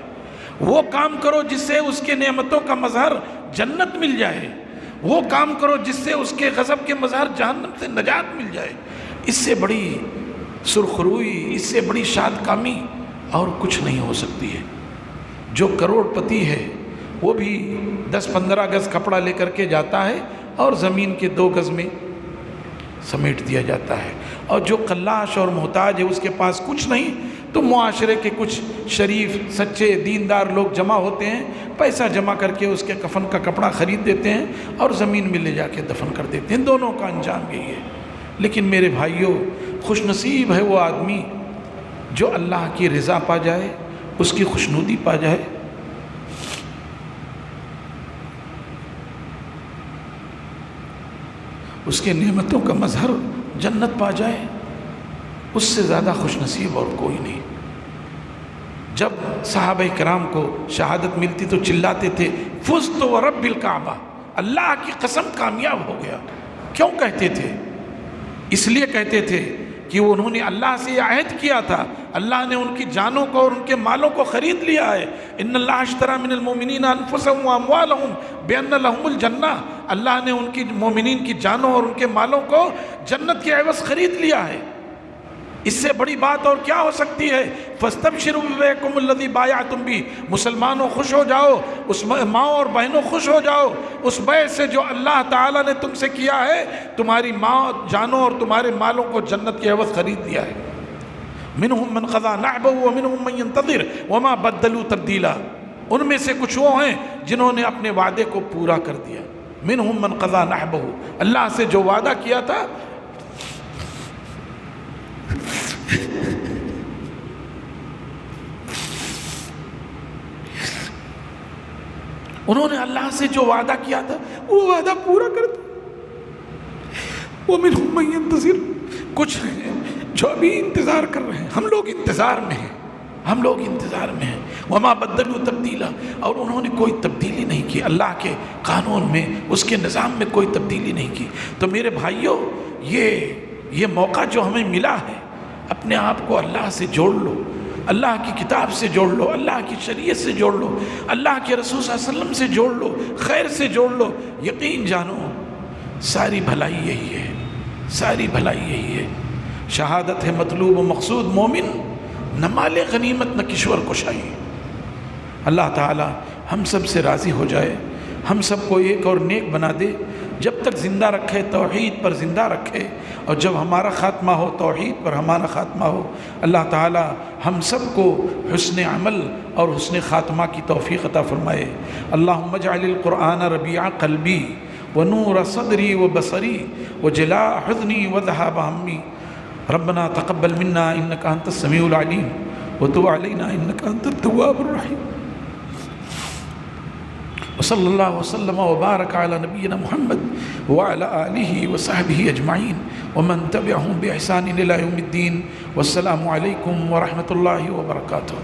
وہ کام کرو جس سے اس کے نعمتوں کا مظہر جنت مل جائے، وہ کام کرو جس سے اس کے غضب کے مظہر جہنم سے نجات مل جائے۔ اس سے بڑی سرخروئی، اس سے بڑی شاد کامی اور کچھ نہیں ہو سکتی ہے۔ جو کروڑ پتی ہے وہ بھی 10-15 گز کپڑا لے کر کے جاتا ہے اور زمین کے 2 گز میں سمیٹ دیا جاتا ہے، اور جو قلاش اور محتاج ہے اس کے پاس کچھ نہیں، تو معاشرے کے کچھ شریف سچے دیندار لوگ جمع ہوتے ہیں، پیسہ جمع کر کے اس کے کفن کا کپڑا خرید دیتے ہیں اور زمین میں لے جا کے دفن کر دیتے ہیں۔ دونوں کا انجام یہی ہے۔ لیکن میرے بھائیوں، خوش نصیب ہے وہ آدمی جو اللہ کی رضا پا جائے، اس کی خوشنودی پا جائے۔ اس کے نعمتوں کا مظہر جنت پا جائے، اس سے زیادہ خوش نصیب اور کوئی نہیں۔ جب صحابہ کرام کو شہادت ملتی تو چلاتے تھے فزت ورب الکعبہ، اللہ کی قسم کامیاب ہو گیا۔ کیوں کہتے تھے؟ اس لیے کہتے تھے کہ انہوں نے اللہ سے یہ عہد کیا تھا، اللہ نے ان کی جانوں کو اور ان کے مالوں کو خرید لیا ہے۔ ان اللہ اشتری من المؤمنین انفسهم واموالهم بان لهم الجنہ، اللہ نے ان کی مومنین کی جانوں اور ان کے مالوں کو جنت کے عوض خرید لیا ہے۔ اس سے بڑی بات اور کیا ہو سکتی ہے؟ فاستبشروا ببیعکم الذی بایعتم بہ، مسلمانوں خوش ہو جاؤ، اس ماں اور بہنوں خوش ہو جاؤ اس بیع سے جو اللہ تعالیٰ نے تم سے کیا ہے، تمہاری ماں جانوں اور تمہارے مالوں کو جنت کے عوض خرید لیا ہے۔ منہم من قضی نحبہ ومنہم من ینتظر وما بدلوا تبدیلا، ان میں سے کچھ وہ ہیں جنہوں نے اپنے وعدے کو پورا کر دیا۔ منہم من قضی نحبہ، اللہ سے جو وعدہ کیا تھا انہوں نے اللہ سے جو وعدہ کیا تھا وہ وعدہ پورا کر دیا۔ وَمِنْهُمْ مَنْ يَنْتَظِرُ، کچھ ہیں جو ابھی انتظار کر رہے ہیں۔ ہم لوگ انتظار میں ہیں، ہم لوگ انتظار میں ہیں۔ وَمَا بَدَّلُوا تَبْدِيلًا، اور انہوں نے کوئی تبدیلی نہیں کی، اللہ کے قانون میں، اس کے نظام میں کوئی تبدیلی نہیں کی۔ تو میرے بھائیوں، یہ موقع جو ہمیں ملا ہے، اپنے آپ کو اللہ سے جوڑ لو، اللہ کی کتاب سے جوڑ لو، اللہ کی شریعت سے جوڑ لو، اللہ کے رسول صلی اللہ علیہ وسلم سے جوڑ لو، خیر سے جوڑ لو۔ یقین جانو ساری بھلائی یہی ہے، ساری بھلائی یہی ہے۔ شہادت ہے مطلوب و مقصود مومن، نہ مال غنیمت نہ کشور کشائی۔ اللہ تعالی ہم سب سے راضی ہو جائے، ہم سب کو ایک اور نیک بنا دے، جب تک زندہ رکھے توحید پر زندہ رکھے، اور جب ہمارا خاتمہ ہو توحید پر ہمارا خاتمہ ہو۔ اللہ تعالی ہم سب کو حسن عمل اور حسن خاتمہ کی توفیق عطا فرمائے۔ اللہم اجعل القرآن ربیع قلبی ونور صدری وبصری وجلاء حزنی وذہاب ہمی۔ ربنا تقبل منا انک انت السمیع العلیم وتب علینا انک انت التواب الرحیم۔ وصلی اللہ وسلم وبارک علی نبینا محمد وعلی آلہ وصحبہ اجمعین ومن تبعہم بإحسان الی یوم الدین۔ والسلام علیکم ورحمۃ اللہ وبرکاتہ۔